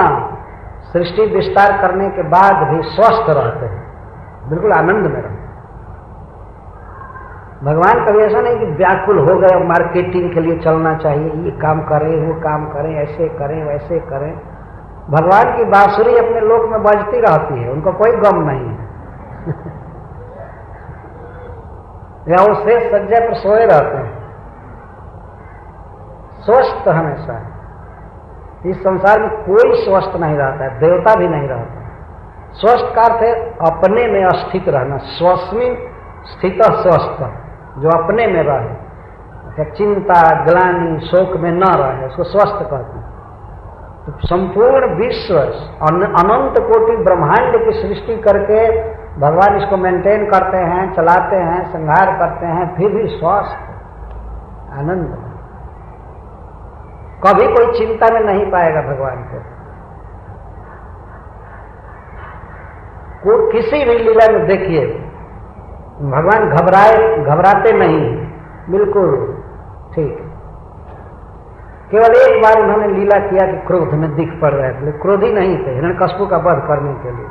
Speaker 1: सृष्टि विस्तार करने के बाद भी स्वस्थ रहते हैं, बिल्कुल आनंद में रहते। भगवान कभी ऐसा नहीं कि व्याकुल हो गए, मार्केटिंग के लिए चलना चाहिए, ये काम करें, वो काम करें, ऐसे करें, वैसे करें। भगवान की बांसुरी अपने लोक में बजती रहती है, उनको कोई गम नहीं है। या वो शेष सज्जा पर सोए रहते हैं, स्वस्थ हमेशा। इस संसार में कोई स्वस्थ नहीं रहता है, देवता भी नहीं रहता। स्वस्थ का अर्थ है अपने में स्थित रहना, स्वस्मिन स्थित स्वस्थ, जो अपने में रहे, चिंता ग्लानि शोक में न रहे, उसको स्वस्थ कहते हैं। तो संपूर्ण विश्व, अनंत कोटि ब्रह्मांड की सृष्टि करके भगवान इसको मेंटेन करते हैं, चलाते हैं, संहार करते हैं, फिर भी स्वस्थ आनंद। कभी कोई चिंता में नहीं पाएगा भगवान को किसी भी लीला में देखिए, भगवान घबराते नहीं, बिल्कुल ठीक। केवल एक बार उन्होंने लीला किया कि क्रोध में दिख पड़ रहे थे, क्रोधी नहीं थे हिरण्यकशिपु का वध करने के लिए।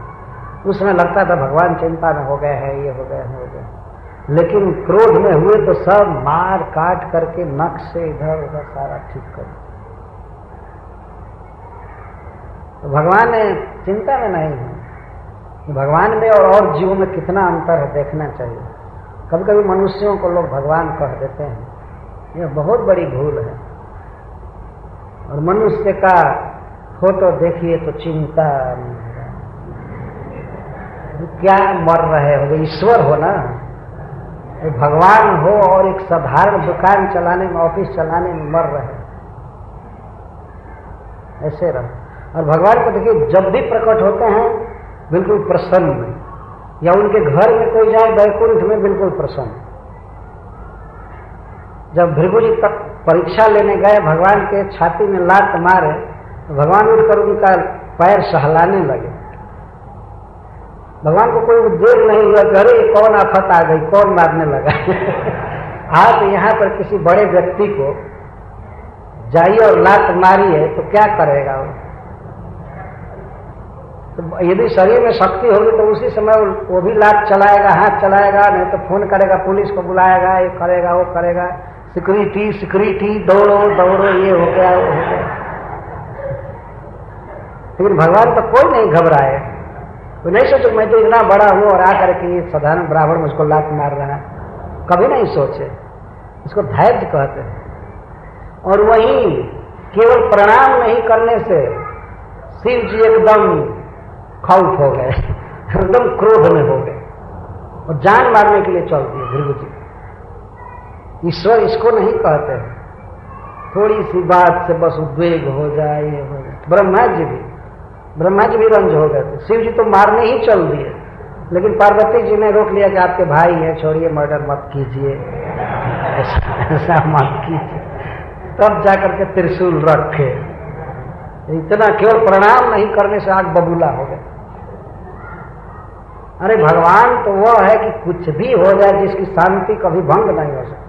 Speaker 1: उस समय लगता था भगवान चिंता में हो गए हैं, ये हो गए हो गए, लेकिन क्रोध में हुए तो सब मार काट करके नख से इधर उधर सारा ठीक कर। तो भगवान चिंता में नहीं है। भगवान में और जीवों में कितना अंतर है देखना चाहिए। कभी कभी मनुष्यों को लोग भगवान कह देते हैं, यह बहुत बड़ी भूल है। और मनुष्य का फोटो देखिए तो चिंता, क्या मर रहे हो, ईश्वर हो ना, भगवान हो और एक साधारण दुकान चलाने में, ऑफिस चलाने में मर रहे, ऐसे रहो। और भगवान को देखिए जब भी प्रकट होते हैं बिल्कुल प्रसन्न, या उनके घर में कोई जाए वैकुंठ में बिल्कुल प्रसन्न। जब भृगु जी तक परीक्षा लेने गए, भगवान के छाती में लात मारे तो भगवान उठकर उनका पैर सहलाने लगे। भगवान को कोई उद्वेग नहीं हुआ, अरे कौन आफत आ गई, कौन मारने लगा। आप यहाँ पर किसी बड़े व्यक्ति को जाइए और लात मारिए तो क्या करेगा वो? तो यदि शरीर में शक्ति होगी तो उसी समय वो भी लात चलाएगा, हाथ चलाएगा, नहीं तो फोन करेगा, पुलिस को बुलाएगा, ये करेगा वो करेगा, सिक्योरिटी सिक्योरिटी, दौड़ो दौड़ो, ये हो गया वो हो गया। लेकिन भगवान तो कोई नहीं घबराए, तो नहीं सोचे मैं तो इतना बड़ा हूं और आकर के ये साधारण ब्राह्मण मुझको लात मार रहा है, कभी नहीं सोचे। इसको धैर्य कहते हैं। और वहीं केवल प्रणाम नहीं करने से शिव जी एकदम खौफ हो गए, एकदम क्रोध में हो गए और जान मारने के लिए चल दिए भृगु जी। ईश्वर इसको नहीं कहते हैं, थोड़ी सी बात से बस उद्वेग हो जाए, ये हो जाए। ब्रह्मा जी भी रंज हो गए थे। शिव जी तो मारने ही चल दिए, लेकिन पार्वती जी ने रोक लिया कि आपके भाई है, छोड़िए, मर्डर मत कीजिए, ऐसा मत कीजिए। तब जाकर के त्रिशूल रखे। इतना केवल प्रणाम नहीं करने से आग बबूला हो गए। अरे भगवान तो वह है कि कुछ भी हो जाए जिसकी शांति कभी भंग नहीं हो सकती।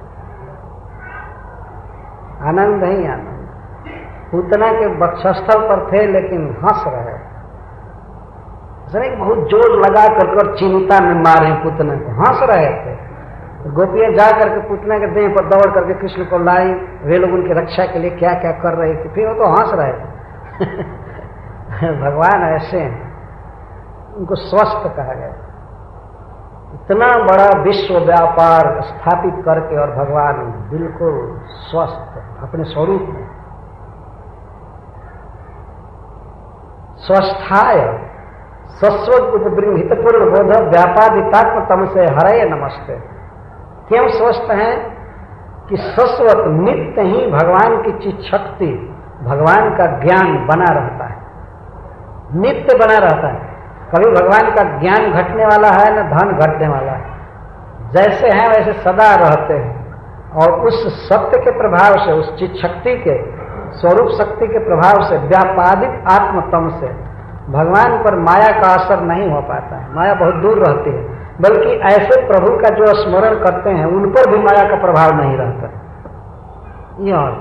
Speaker 1: आनंद ही आनंद। पूतना के वक्षस्थल पर थे लेकिन हंस रहे, बहुत जोर लगा कर चिंता में मारे पूतना को, हंस रहे थे। गोपियां जा करके पूतना के देह पर दौड़ करके कृष्ण को लाई, वे लोग उनकी रक्षा के लिए क्या क्या कर रहे थे, फिर वो तो हंस रहे थे। भगवान ऐसे हैं, उनको स्वस्थ कहा गया। इतना बड़ा विश्व व्यापार स्थापित करके और भगवान बिल्कुल स्वस्थ अपने स्वरूप में। स्वस्थाय सस्वद उपबृंहित पूर्ण बोध व्यापादितात्म तम से हरय नमस्ते। क्यों स्वस्थ हैं कि सस्वत नित्य ही भगवान की चित शक्ति, भगवान का ज्ञान बना रहता है, नित्य बना रहता है। कभी भगवान का ज्ञान घटने वाला है न धन घटने वाला है, जैसे हैं वैसे सदा रहते हैं। और उस सत्य के प्रभाव से, उस चित शक्ति के स्वरूप शक्ति के प्रभाव से, व्यापादित आत्मतम से भगवान पर माया का असर नहीं हो पाता है। माया बहुत दूर रहती है, बल्कि ऐसे प्रभु का जो स्मरण करते हैं उन पर भी माया का प्रभाव नहीं रहता। और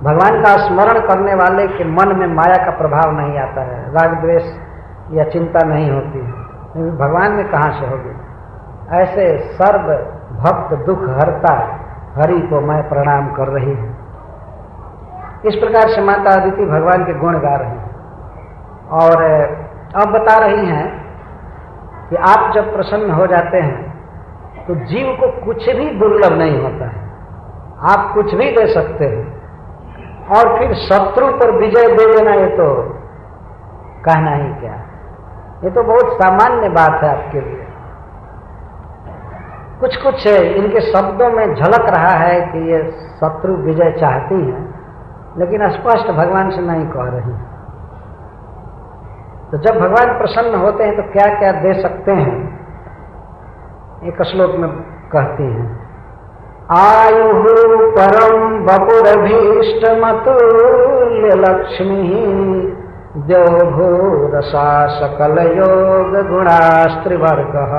Speaker 1: भगवान का स्मरण करने वाले के मन में माया का प्रभाव नहीं आता है, राग द्वेष या चिंता नहीं होती है। भगवान में कहाँ से होगी? ऐसे सर्व भक्त दुख हरता हरि को मैं प्रणाम कर रही हूँ। इस प्रकार से माता अदिति भगवान के गुण गा रही हैं और अब बता रही हैं कि आप जब प्रसन्न हो जाते हैं तो जीव को कुछ भी दुर्लभ नहीं होता है, आप कुछ भी दे सकते हैं। और फिर शत्रु पर विजय दे देना, ये तो कहना ही क्या, ये तो बहुत सामान्य बात है आपके लिए। कुछ कुछ इनके शब्दों में झलक रहा है कि ये शत्रु विजय चाहती हैं, लेकिन स्पष्ट भगवान से नहीं कह रही। तो जब भगवान प्रसन्न होते हैं तो क्या क्या दे सकते हैं, एक श्लोक में कहती हैं, आयु परम वपुरभीष्टमतुल्य लक्ष्मी देवभूरसा सकल योग गुणास्त्रिवर्गः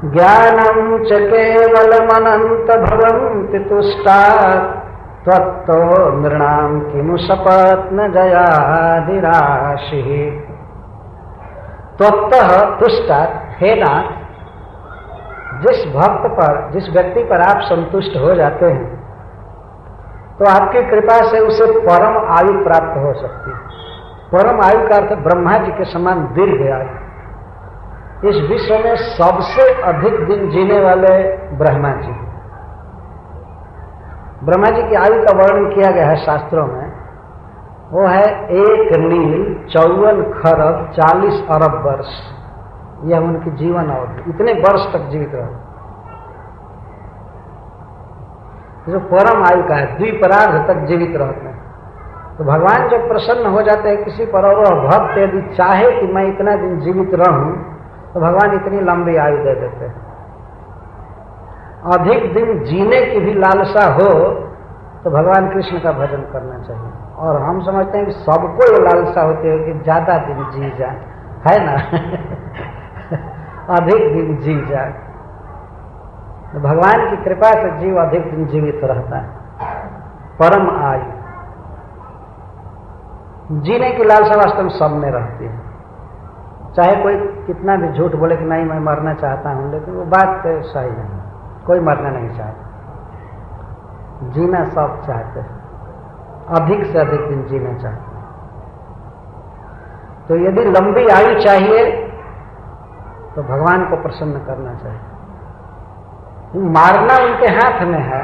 Speaker 1: ज्ञानं च केवलमनंत भवन्ति तुष्टात् त्वत्तो नृणाम किमु सपत्न जयादिराशि। त्वत्तः तुष्टात्, हे नाथ, जिस भक्त पर, जिस व्यक्ति पर आप संतुष्ट हो जाते हैं तो आपकी कृपा से उसे परम आयु प्राप्त हो सकती है। परम आयु का अर्थ ब्रह्मा जी के समान दीर्घ आयु। इस विश्व में सबसे अधिक दिन जीने वाले ब्रह्मा जी। ब्रह्मा जी की आयु का वर्णन किया गया है शास्त्रों में, वो है 1 नील 54 खरब 40 अरब वर्ष। यह उनकी जीवन अवधि, इतने वर्ष तक जीवित रहे। जो परम आयु का है, द्विपरार्ध तक जीवित रहते हैं। तो भगवान जब प्रसन्न हो जाते हैं किसी पर और वह भक्त यदि चाहे कि मैं इतना दिन जीवित रहूं तो भगवान इतनी लंबी आयु दे देते हैं। अधिक दिन जीने की भी लालसा हो तो भगवान कृष्ण का भजन करना चाहिए। और हम समझते हैं कि सबको ये लालसा होती है कि ज्यादा दिन जी जाए, है ना अधिक दिन जी जाए। तो भगवान की कृपा से जीव अधिक दिन जीवित रहता है। परम आयु, जीने की लालसा वास्तव में सब में रहती है। चाहे कोई कितना भी झूठ बोले कि नहीं मैं मरना चाहता हूं, लेकिन वो बात सही नहीं। कोई मरना नहीं चाहता, जीना सब चाहते हैं, अधिक से अधिक दिन जीना चाहते हैं। तो यदि लंबी आयु चाहिए तो भगवान को प्रसन्न करना चाहिए। मारना उनके हाथ में है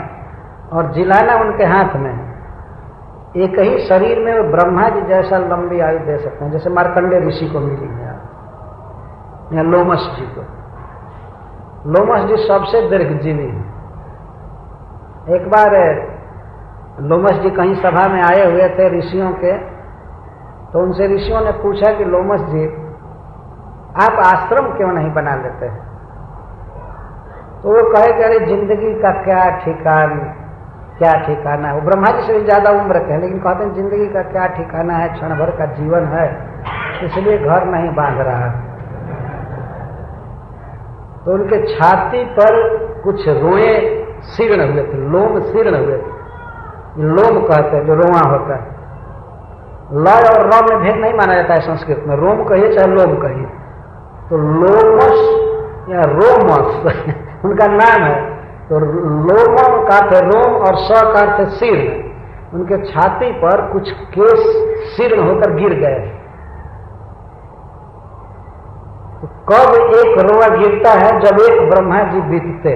Speaker 1: और जिलाना उनके हाथ में है। एक ही शरीर में वो ब्रह्मा जी जैसा लंबी आयु दे सकते हैं, जैसे मार्कंडेय ऋषि को मिली है या लोमस जी को। लोमस जी सबसे दीर्घजीवी है। एक बार लोमस जी कहीं सभा में आए हुए थे ऋषियों के, तो उनसे ऋषियों ने पूछा कि लोमस जी आप आश्रम क्यों नहीं बना लेते हैं? तो वो कहे कि अरे जिंदगी का क्या ठिकाना है। वो ब्रह्मा जी से भी ज्यादा उम्र के हैं, लेकिन कहते हैं जिंदगी का क्या ठिकाना है, क्षण भर का जीवन है, इसलिए घर नहीं बांध रहा। तो उनके छाती पर कुछ रोए शीर्ण हुए थे, लोम शीर्ण हुए थे। लोम कहते हैं जो रोआ होता है। लय और र में भेद नहीं माना जाता है संस्कृत में, रोम कहिए चाहे लोम कहिए। तो लोमस या रोमस उनका नाम है। तो लोमम का अर्थ रोम और स का अर्थ शीर्ण। उनके छाती पर कुछ केस शीर्ण होकर गिर गए। तो कब एक रोआ गिरता है? जब एक ब्रह्मा जी बीतते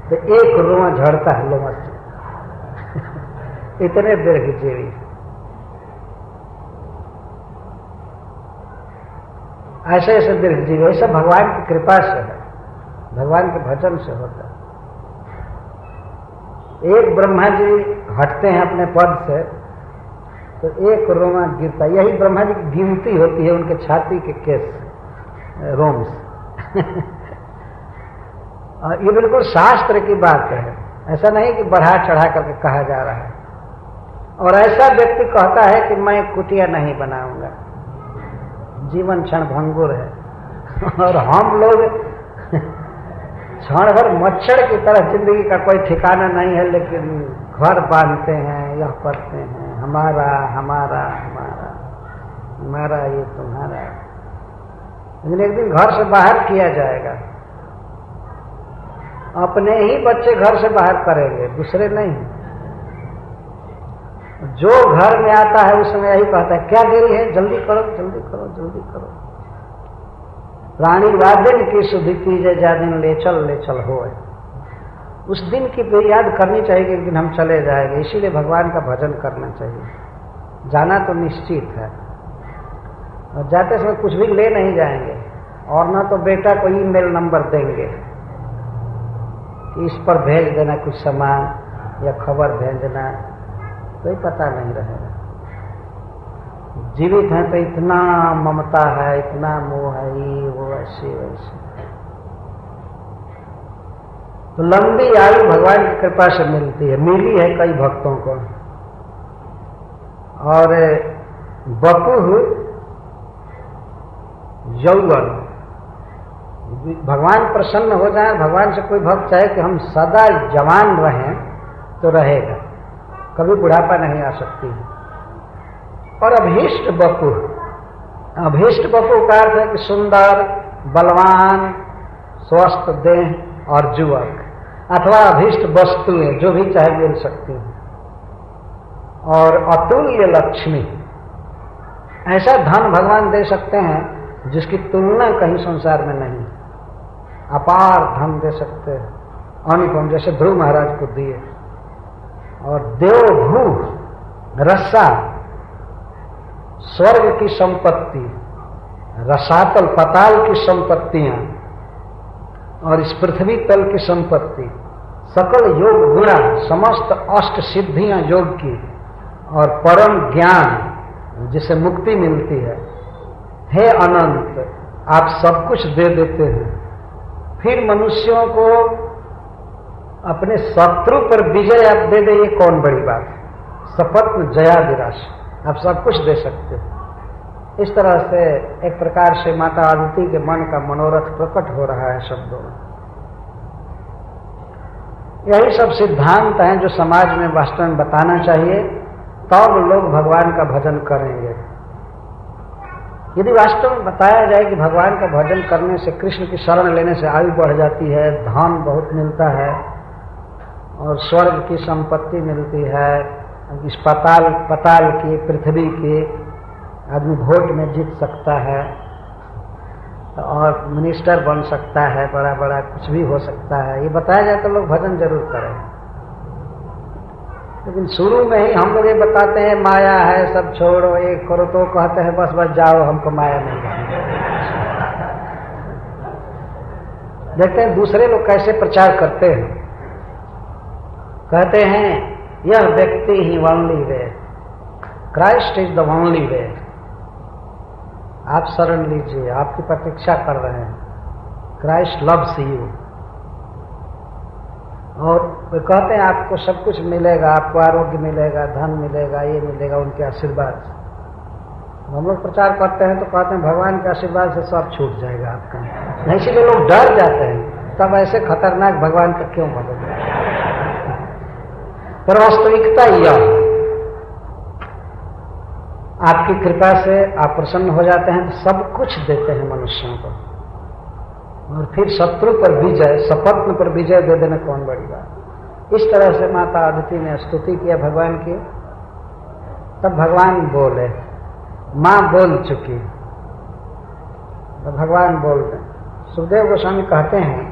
Speaker 1: तो एक रोआ झड़ता है लोमस से। इतने दीर्घजीवी। ऐसे ऐसे दीर्घजीवी, ऐसा भगवान की कृपा से है, भगवान के भजन से होता है। एक ब्रह्मा जी हटते हैं अपने पद से तो एक रोमा गिरता। यही ब्रह्मा जी की गिनती होती है उनके छाती के केस रोम्स। और ये बिल्कुल शास्त्र की बात है, ऐसा नहीं कि बढ़ा चढ़ा करके कहा जा रहा है। और ऐसा व्यक्ति कहता है कि मैं कुटिया नहीं बनाऊंगा, जीवन क्षण भंगुर है। और हम लोग क्षण भर मच्छर की तरह जिंदगी का कोई ठिकाना नहीं है, लेकिन घर बांधते हैं, यह करते हैं, हमारा हमारा हमारा हमारा ये तुम्हारा। लेकिन एक दिन घर से बाहर किया जाएगा। अपने ही बच्चे घर से बाहर करेंगे, दूसरे नहीं। जो घर में आता है उसमें यही कहता है क्या देरी है, जल्दी करो जल्दी करो जल्दी करो। रानी वादिन की सुधि कीजे जा दिन ले चल होए। उस दिन की याद करनी चाहिए कि एक दिन हम चले जाएंगे, इसीलिए भगवान का भजन करना चाहिए। जाना तो निश्चित है, और जाते समय कुछ भी ले नहीं जाएंगे, और ना तो बेटा को ईमेल नंबर देंगे कि इस पर भेज देना कुछ सामान या खबर भेजना, कोई पता नहीं रहेगा। जीवित हैं तो इतना ममता है, इतना मोह है, ये वो ऐसे वैसे। तो लंबी आयु भगवान की कृपा से मिलती है, मिली है कई भक्तों को। और बपुः यौवन, भगवान प्रसन्न हो जाए, भगवान से कोई भक्त चाहे कि हम सदा जवान रहें तो रहेगा। कभी बुढ़ापा नहीं आ सकती है। और अभीष्ट बपु, अभीष्ट बपु का अर्थ है कि सुंदर, बलवान, स्वस्थ देह और युवक, अथवा अभीष्ट वस्तुएं जो भी चाहे मिल सकती हैं। और अतुल्य लक्ष्मी, ऐसा धन भगवान दे सकते हैं जिसकी तुलना कहीं संसार में नहीं। अपार धन दे सकते हैं, अनुपम, जैसे ध्रुव महाराज को दिए। और देवभू, रसा, स्वर्ग की संपत्ति, रसातल पाताल की संपत्तियां और इस पृथ्वी तल की संपत्ति, सकल योग गुणा, समस्त अष्ट सिद्धियां योग की, और परम ज्ञान जिसे मुक्ति मिलती है। हे अनंत, आप सब कुछ दे देते हैं, फिर मनुष्यों को अपने शत्रु पर विजय आप दे दे, ये कौन बड़ी बात है। सपत्न जया विराश, आप सब कुछ दे सकते हैं। इस तरह से एक प्रकार से माता आदिति के मन का मनोरथ प्रकट हो रहा है शब्दों में। यही सब सिद्धांत हैं जो समाज में वास्तव में बताना चाहिए, तब लोग भगवान का भजन करेंगे। यदि वास्तव में बताया जाए कि भगवान का भजन करने से, कृष्ण की शरण लेने से आयु बढ़ जाती है, धन बहुत मिलता है और स्वर्ग की संपत्ति मिलती है, इस पताल की, पृथ्वी की, आदमी वोट में जीत सकता है और मिनिस्टर बन सकता है, बड़ा बड़ा कुछ भी हो सकता है, ये बताया जाए तो लोग भजन जरूर करें। लेकिन शुरू में ही हम लोग ये बताते हैं माया है, सब छोड़ो, ये करो, तो कहते हैं बस बस जाओ, हमको माया नहीं करनी। देखते हैं दूसरे लोग कैसे प्रचार करते हैं। कहते हैं यह व्यक्ति ही only way, Christ is the only way, आप शरण लीजिए, आपकी प्रतीक्षा कर रहे हैं, क्राइस्ट लव्स यू। और वे कहते हैं आपको सब कुछ मिलेगा, आपको आरोग्य मिलेगा, धन मिलेगा, ये मिलेगा उनके आशीर्वाद से। हम लोग प्रचार करते हैं तो कहते हैं भगवान के आशीर्वाद से सब छूट जाएगा आपका। नहीं, इसीलिए लोग डर जाते हैं, तब ऐसे खतरनाक भगवान का क्यों भजन। पर वास्तविकता यह, आपकी कृपा से आप प्रसन्न हो जाते हैं तो सब कुछ देते हैं मनुष्यों को, और फिर शत्रु पर विजय, सपत्न पर विजय दे देना कौन बड़ी बात। इस तरह से माता आदिति ने स्तुति किया भगवान की। तब भगवान बोले, मां बोल चुकी, तो भगवान बोल रहे। सुखदेव गोस्वामी कहते हैं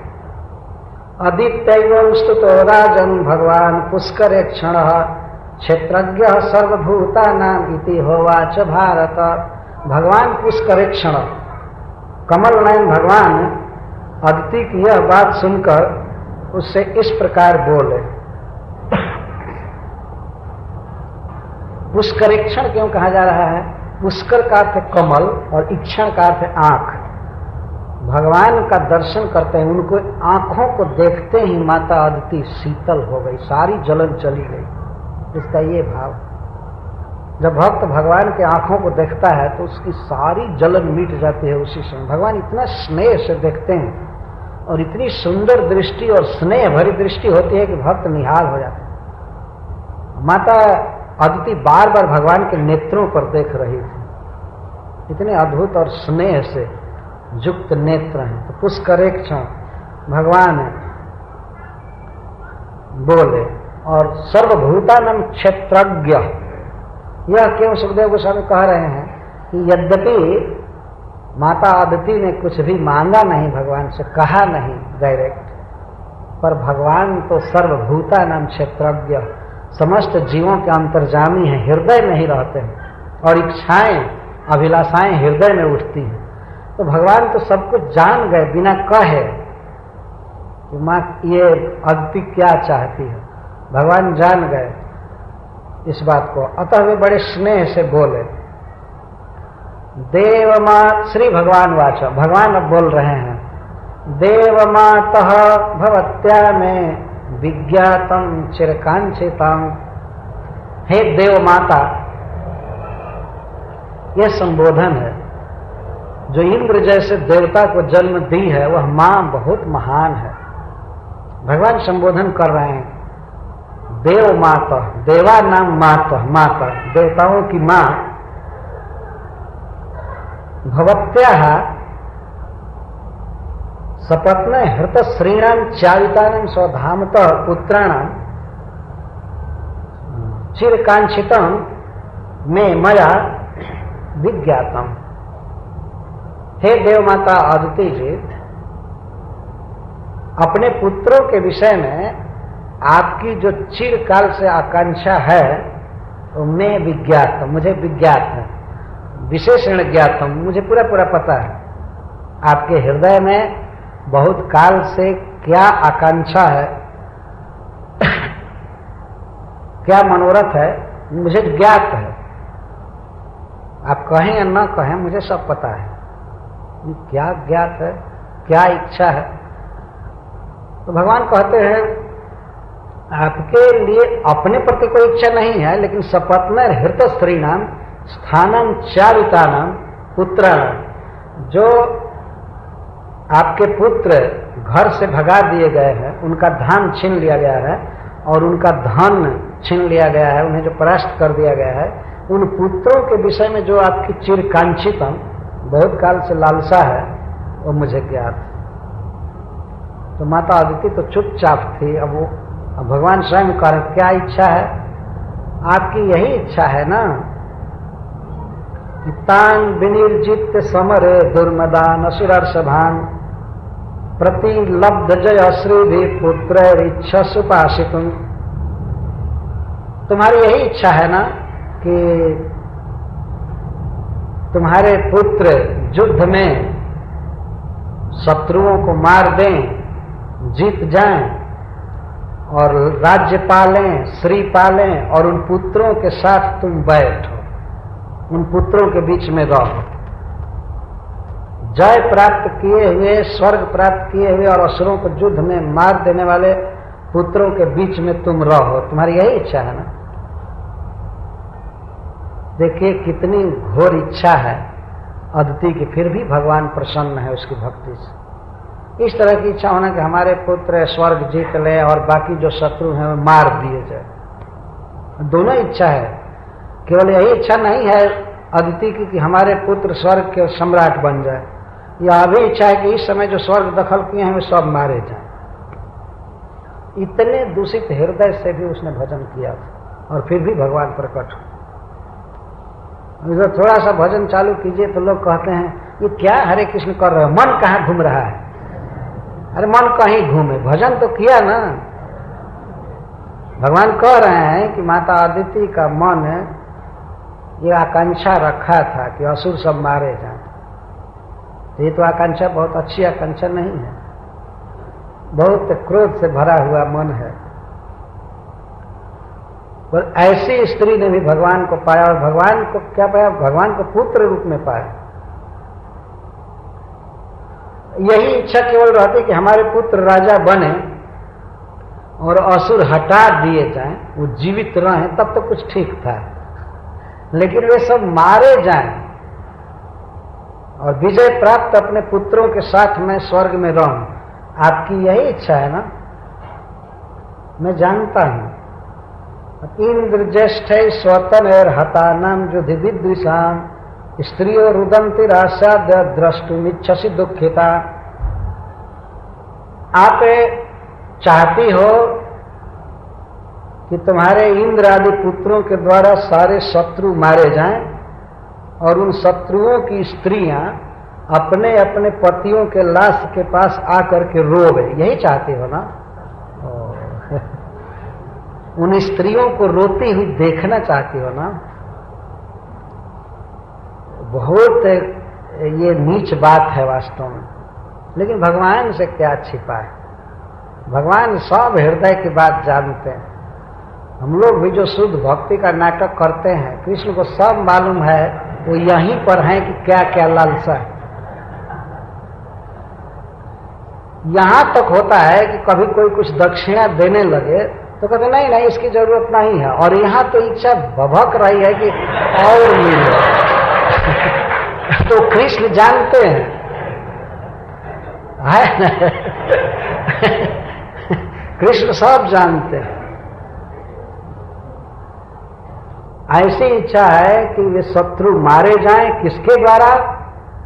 Speaker 1: आदित्यैवं स्तुतो राजन भगवान पुष्कर क्षण क्षेत्रज्ञ सर्वभूतानां इति होवाच भारत। भगवान पुष्कर क्षण, कमल नयन भगवान अदिति की यह बात सुनकर उससे इस प्रकार बोले। पुष्करेक्षण क्यों कहा जा रहा है? पुष्कर का अर्थ है कमल और इक्षण का अर्थ है आंख। भगवान का दर्शन करते हैं, उनको आंखों को देखते ही माता आदिति शीतल हो गई, सारी जलन चली गई। इसका ये भाव, जब भक्त भगवान के आंखों को देखता है तो उसकी सारी जलन मिट जाती है उसी समय। भगवान इतना स्नेह से देखते हैं और इतनी सुंदर दृष्टि और स्नेह भरी दृष्टि होती है कि भक्त निहाल हो जाते हैं। माता अदिति बार बार भगवान के नेत्रों पर देख रही थी, इतने अद्भुत और स्नेह से युक्त नेत्र हैं। तो पुष्करेक्षण भगवान बोले। और सर्वभूतानां क्षेत्रज्ञ, यह क्यों सुखदेव गोस्वामी कह रहे हैं कि यद्यपि माता आदिति ने कुछ भी मांगा नहीं, भगवान से कहा नहीं डायरेक्ट, पर भगवान तो सर्वभूतानां क्षेत्रज्ञ, समस्त जीवों के अंतर्जामी हैं, हृदय में ही रहते हैं और इच्छाएं अभिलाषाएं हृदय में उठती हैं। तो भगवान तो सब कुछ जान गए बिना कहे कि माँ ये अदिति क्या चाहती है। भगवान जान गए इस बात को, अतः वे बड़े स्नेह से बोले। देव मां, श्री भगवान वाचा, भगवान अब बोल रहे हैं, देव मातः भवत्या में विज्ञातम चिरकांक्षितम। हे देव माता, यह संबोधन है। जो इंद्र जैसे देवता को जन्म दी है वह मां बहुत महान है। भगवान संबोधन कर रहे हैं, देव माता, देवा नाम माता, माता देवताओं की मां, भवत्याः सपत्न हृत श्रीणाम चावितानां स्वधामतः पुत्राणां चिरकांक्षितम में मया विज्ञातम। हे देव माता अदिति जी, अपने पुत्रों के विषय में आपकी जो चिरकाल से आकांक्षा है तो मैं विज्ञात, मुझे विज्ञात है, विशेषण ज्ञात हूं, मुझे पूरा पूरा पता है आपके हृदय में बहुत काल से क्या आकांक्षा है, क्या मनोरथ है, मुझे ज्ञात है। आप कहें या न कहें मुझे सब पता है क्या ज्ञात है, क्या इच्छा है। तो भगवान कहते हैं आपके लिए अपने प्रति कोई इच्छा नहीं है, लेकिन सपत्न हृत स्त्रीणाम स्थानम चारुतानाम पुत्राणाम, जो आपके पुत्र घर से भगा दिए गए हैं, उनका धाम छीन लिया गया है और उनका धन छीन लिया गया है, उन्हें जो परास्त कर दिया गया है, उन पुत्रों के विषय में जो आपकी चिरकांक्षितम बहुत काल से लालसा है वो मुझे ज्ञात है। तो माता अदिति तो चुपचाप थी। अब भगवान स्वयं कह रहे क्या इच्छा है, आपकी यही इच्छा है ना कि तान विनिर्जित समरे दुर्मदान असुरर्षभान प्रतिलब्ध जय श्री भी पुत्र इच्छा सुपाशितुम। तुम्हारी यही इच्छा है ना कि तुम्हारे पुत्र युद्ध में शत्रुओं को मार दें, जीत जाएं और राज्य पालें, श्री पालें और उन पुत्रों के साथ तुम बैठो, उन पुत्रों के बीच में रहो, जय प्राप्त किए हुए, स्वर्ग प्राप्त किए हुए और असुरों को युद्ध में मार देने वाले पुत्रों के बीच में तुम रहो। तुम्हारी यही इच्छा है ना। देखिए कितनी घोर इच्छा है अदिति की, फिर भी भगवान प्रसन्न है उसकी भक्ति से। इस तरह की इच्छा होना कि हमारे पुत्र स्वर्ग जीत ले और बाकी जो शत्रु हैं वो मार दिए जाए। दोनों इच्छा है, केवल यही इच्छा नहीं है अदिति की कि हमारे पुत्र स्वर्ग के सम्राट बन जाए। यह भी इच्छा है कि इस समय जो स्वर्ग दखल किए हैं वे सब मारे जाएं। इतने दूषित हृदय से भी उसने भजन किया था और फिर भी भगवान प्रकट हुए। जो थोड़ा सा भजन चालू कीजिए तो लोग कहते हैं ये क्या हरे कृष्ण कर रहे हो, मन कहाँ घूम रहा है। अरे मन कहीं घूमे, भजन तो किया ना। भगवान कह रहे हैं कि माता अदिति का मन ये आकांक्षा रखा था कि असुर सब मारे जाएं। ये तो आकांक्षा बहुत अच्छी आकांक्षा नहीं है, बहुत क्रोध से भरा हुआ मन है। पर ऐसी स्त्री ने भी भगवान को पाया और भगवान को क्या पाया, भगवान को पुत्र रूप में पाया। यही इच्छा केवल रहती कि हमारे पुत्र राजा बने और असुर हटा दिए जाएं, वो जीवित रहें, तब तो कुछ ठीक था। लेकिन वे सब मारे जाएं और विजय प्राप्त अपने पुत्रों के साथ मैं स्वर्ग में रहूं। आपकी यही इच्छा है ना, मैं जानता हूं। इंद्र ज्येष्ठ स्वतन हतानाम युधि विद्विषाम स्त्रियों रुदंती रास्याद्य द्रष्टुमिच्छसि दुखिता। आप चाहती हो कि तुम्हारे इंद्र आदि पुत्रों के द्वारा सारे शत्रु मारे जाएं और उन शत्रुओं की स्त्रियां अपने अपने पतियों के लाश के पास आकर के रोवे। यही चाहती हो ना। उन स्त्रियों को रोती हुई देखना चाहती हो ना। बहुत ये नीच बात है वास्तव में, लेकिन भगवान से क्या छिपा है। भगवान सब हृदय की बात जानते हैं। हम लोग भी जो शुद्ध भक्ति का नाटक करते हैं, कृष्ण को सब मालूम है, वो यहीं पर है कि क्या क्या लालसा है। यहां तक होता है कि कभी कोई कुछ दक्षिणा देने लगे तो कहते नहीं नहीं इसकी जरूरत नहीं है, और यहां तो इच्छा भभक रही है कि और मिले। तो कृष्ण जानते हैं, कृष्ण सब जानते हैं। ऐसी इच्छा है कि वे शत्रु मारे जाएं, किसके द्वारा?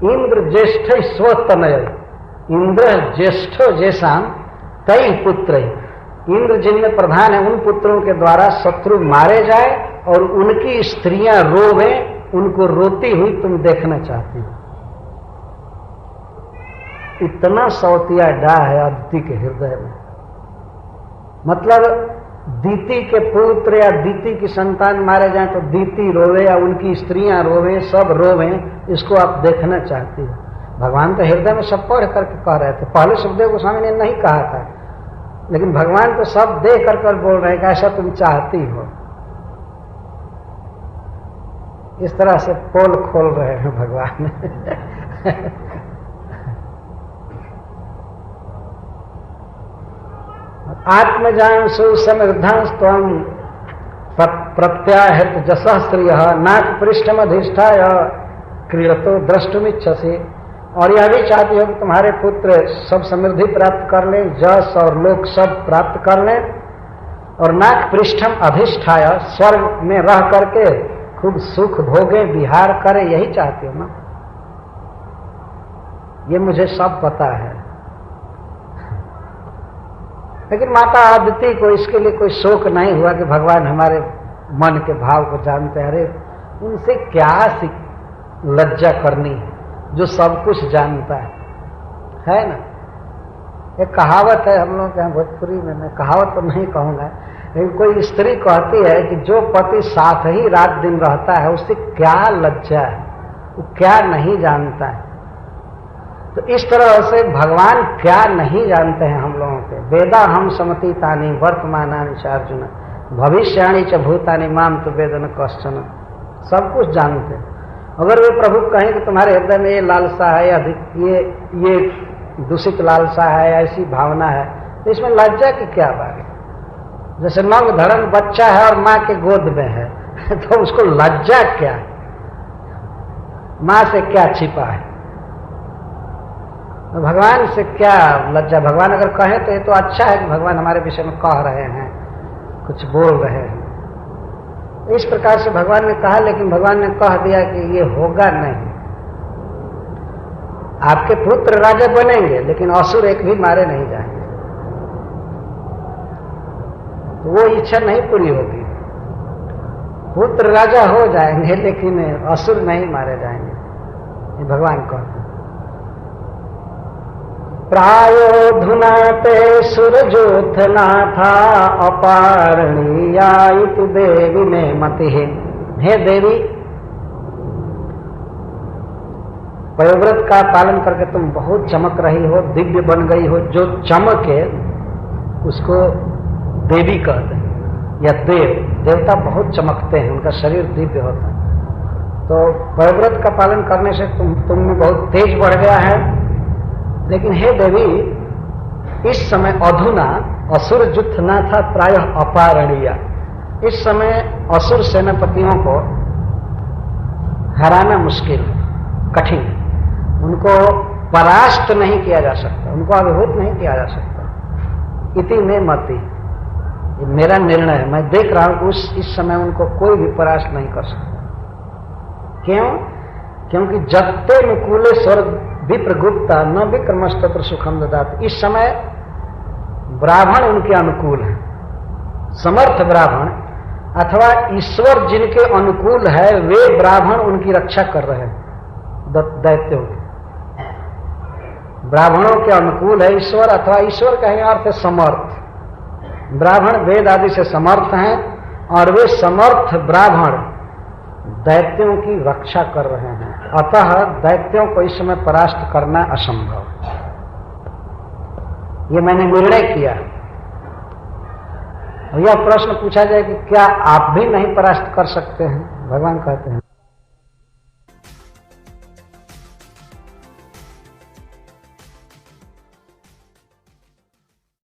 Speaker 1: इंद्र ज्येष्ठ स्वतनय, इंद्र ज्येष्ठ जैसा कई पुत्र, इंद्र जिनमें प्रधान है उन पुत्रों के द्वारा शत्रु मारे जाए और उनकी स्त्रियां रोवे, उनको रोती हुई तुम देखना चाहती हो। इतना सौतिया डाह है अदिति के हृदय में। मतलब दीति के पुत्र या दीति की संतान मारे जाएं तो दीति रोवे या उनकी स्त्रियां रोवे, सब रोवे, इसको आप देखना चाहती हो। भगवान तो हृदय में सब पढ़ करके कह रहे थे। पहले सुखदेव गोस्वामी ने नहीं कहा था, लेकिन भगवान तो सब देख कर बोल रहे हैं कि ऐसा तुम चाहती हो। इस तरह से पोल खोल रहे हैं भगवान। आत्मजान सुसमृद्धां त्वं प्रत्याहृत जसः श्रियः नाक पृष्ठमधिष्ठाय क्रीडतो द्रष्टुमिच्छसि। और यह भी चाहती हो कि तुम्हारे पुत्र सब समृद्धि प्राप्त कर लें, जस और लोक सब प्राप्त कर लें, और नाक पृष्ठम अधिष्ठाय स्वर्ग में रह करके खूब सुख भोगे, विहार करें, यही चाहती हो ना? ये मुझे सब पता है, लेकिन माता अदिति को इसके लिए कोई शोक नहीं हुआ कि भगवान हमारे मन के भाव को जानते हैं। अरे उनसे क्या लज्जा करनी है जो सब कुछ जानता है ना? एक कहावत है हम लोग के यहाँ भोजपुरी में, मैं कहावत तो नहीं कहूँगा, लेकिन कोई स्त्री कहती है कि जो पति साथ ही रात दिन रहता है उससे क्या लज्जा है, वो क्या नहीं जानता है। तो इस तरह से भगवान क्या नहीं जानते हैं हम लोगों के। वेदा हम समतीतानि वर्तमानानि च अर्जुन भविष्याणि च भूतानि माम तो वेदन कश्चन। सब कुछ जानते हैं। अगर वे प्रभु कहें कि तुम्हारे हृदय में ये लालसा है, ये दूषित लालसा है, ऐसी भावना है, तो इसमें लज्जा की क्या बात है? जैसे नंग धड़न बच्चा है और माँ के गोद में है तो उसको लज्जा क्या? माँ से क्या छिपा है? भगवान से क्या लज्जा? भगवान अगर कहे तो ये तो अच्छा है कि भगवान हमारे विषय में कह रहे हैं, कुछ बोल रहे हैं। इस प्रकार से भगवान ने कहा, लेकिन भगवान ने कह दिया कि ये होगा नहीं। आपके पुत्र राजा बनेंगे, लेकिन असुर एक भी मारे नहीं जाएंगे। तो वो इच्छा नहीं पूरी होगी। पुत्र राजा हो जाएंगे, लेकिन असुर नहीं मारे जाएंगे, ये भगवान कहते हैं। प्रायोधुना ते सुरजोत्थनाथा अपारणीया इति देवी ने मति। हे देवी, पयोव्रत का पालन करके तुम बहुत चमक रही हो, दिव्य बन गई हो। जो चमके उसको देवी कहते हैं, या देवता बहुत चमकते हैं, उनका शरीर दिव्य होता है। तो पयोव्रत का पालन करने से तुम में बहुत तेज बढ़ गया है। लेकिन हे देवी, इस समय अधुना असुर जुत्थना था प्रायः अपारणीया। इस समय असुर सेनापतियों को हराना मुश्किल है, कठिन। उनको परास्त नहीं किया जा सकता, उनको अभिभूत नहीं किया जा सकता। इति में मति, ये मेरा निर्णय है। मैं देख रहा हूं कि इस समय उनको कोई भी परास्त नहीं कर सकता। क्यों? क्योंकि जत्ते नुकूले स्वर्ग विप्रगुप्ता न विक्रमस्तत्र सुखम ददात। इस समय ब्राह्मण उनके अनुकूल है, समर्थ ब्राह्मण, अथवा ईश्वर जिनके अनुकूल है वे ब्राह्मण उनकी रक्षा कर रहे हैं। दैत्यों की, ब्राह्मणों के अनुकूल है ईश्वर, अथवा ईश्वर का अर्थ है समर्थ। ब्राह्मण वेद आदि से समर्थ हैं और वे समर्थ ब्राह्मण दैत्यों की रक्षा कर रहे हैं। अतः दैत्यों को इस समय परास्त करना असंभव। ये मैंने निर्णय किया। यह प्रश्न पूछा जाए कि क्या आप भी नहीं परास्त कर सकते हैं? भगवान कहते हैं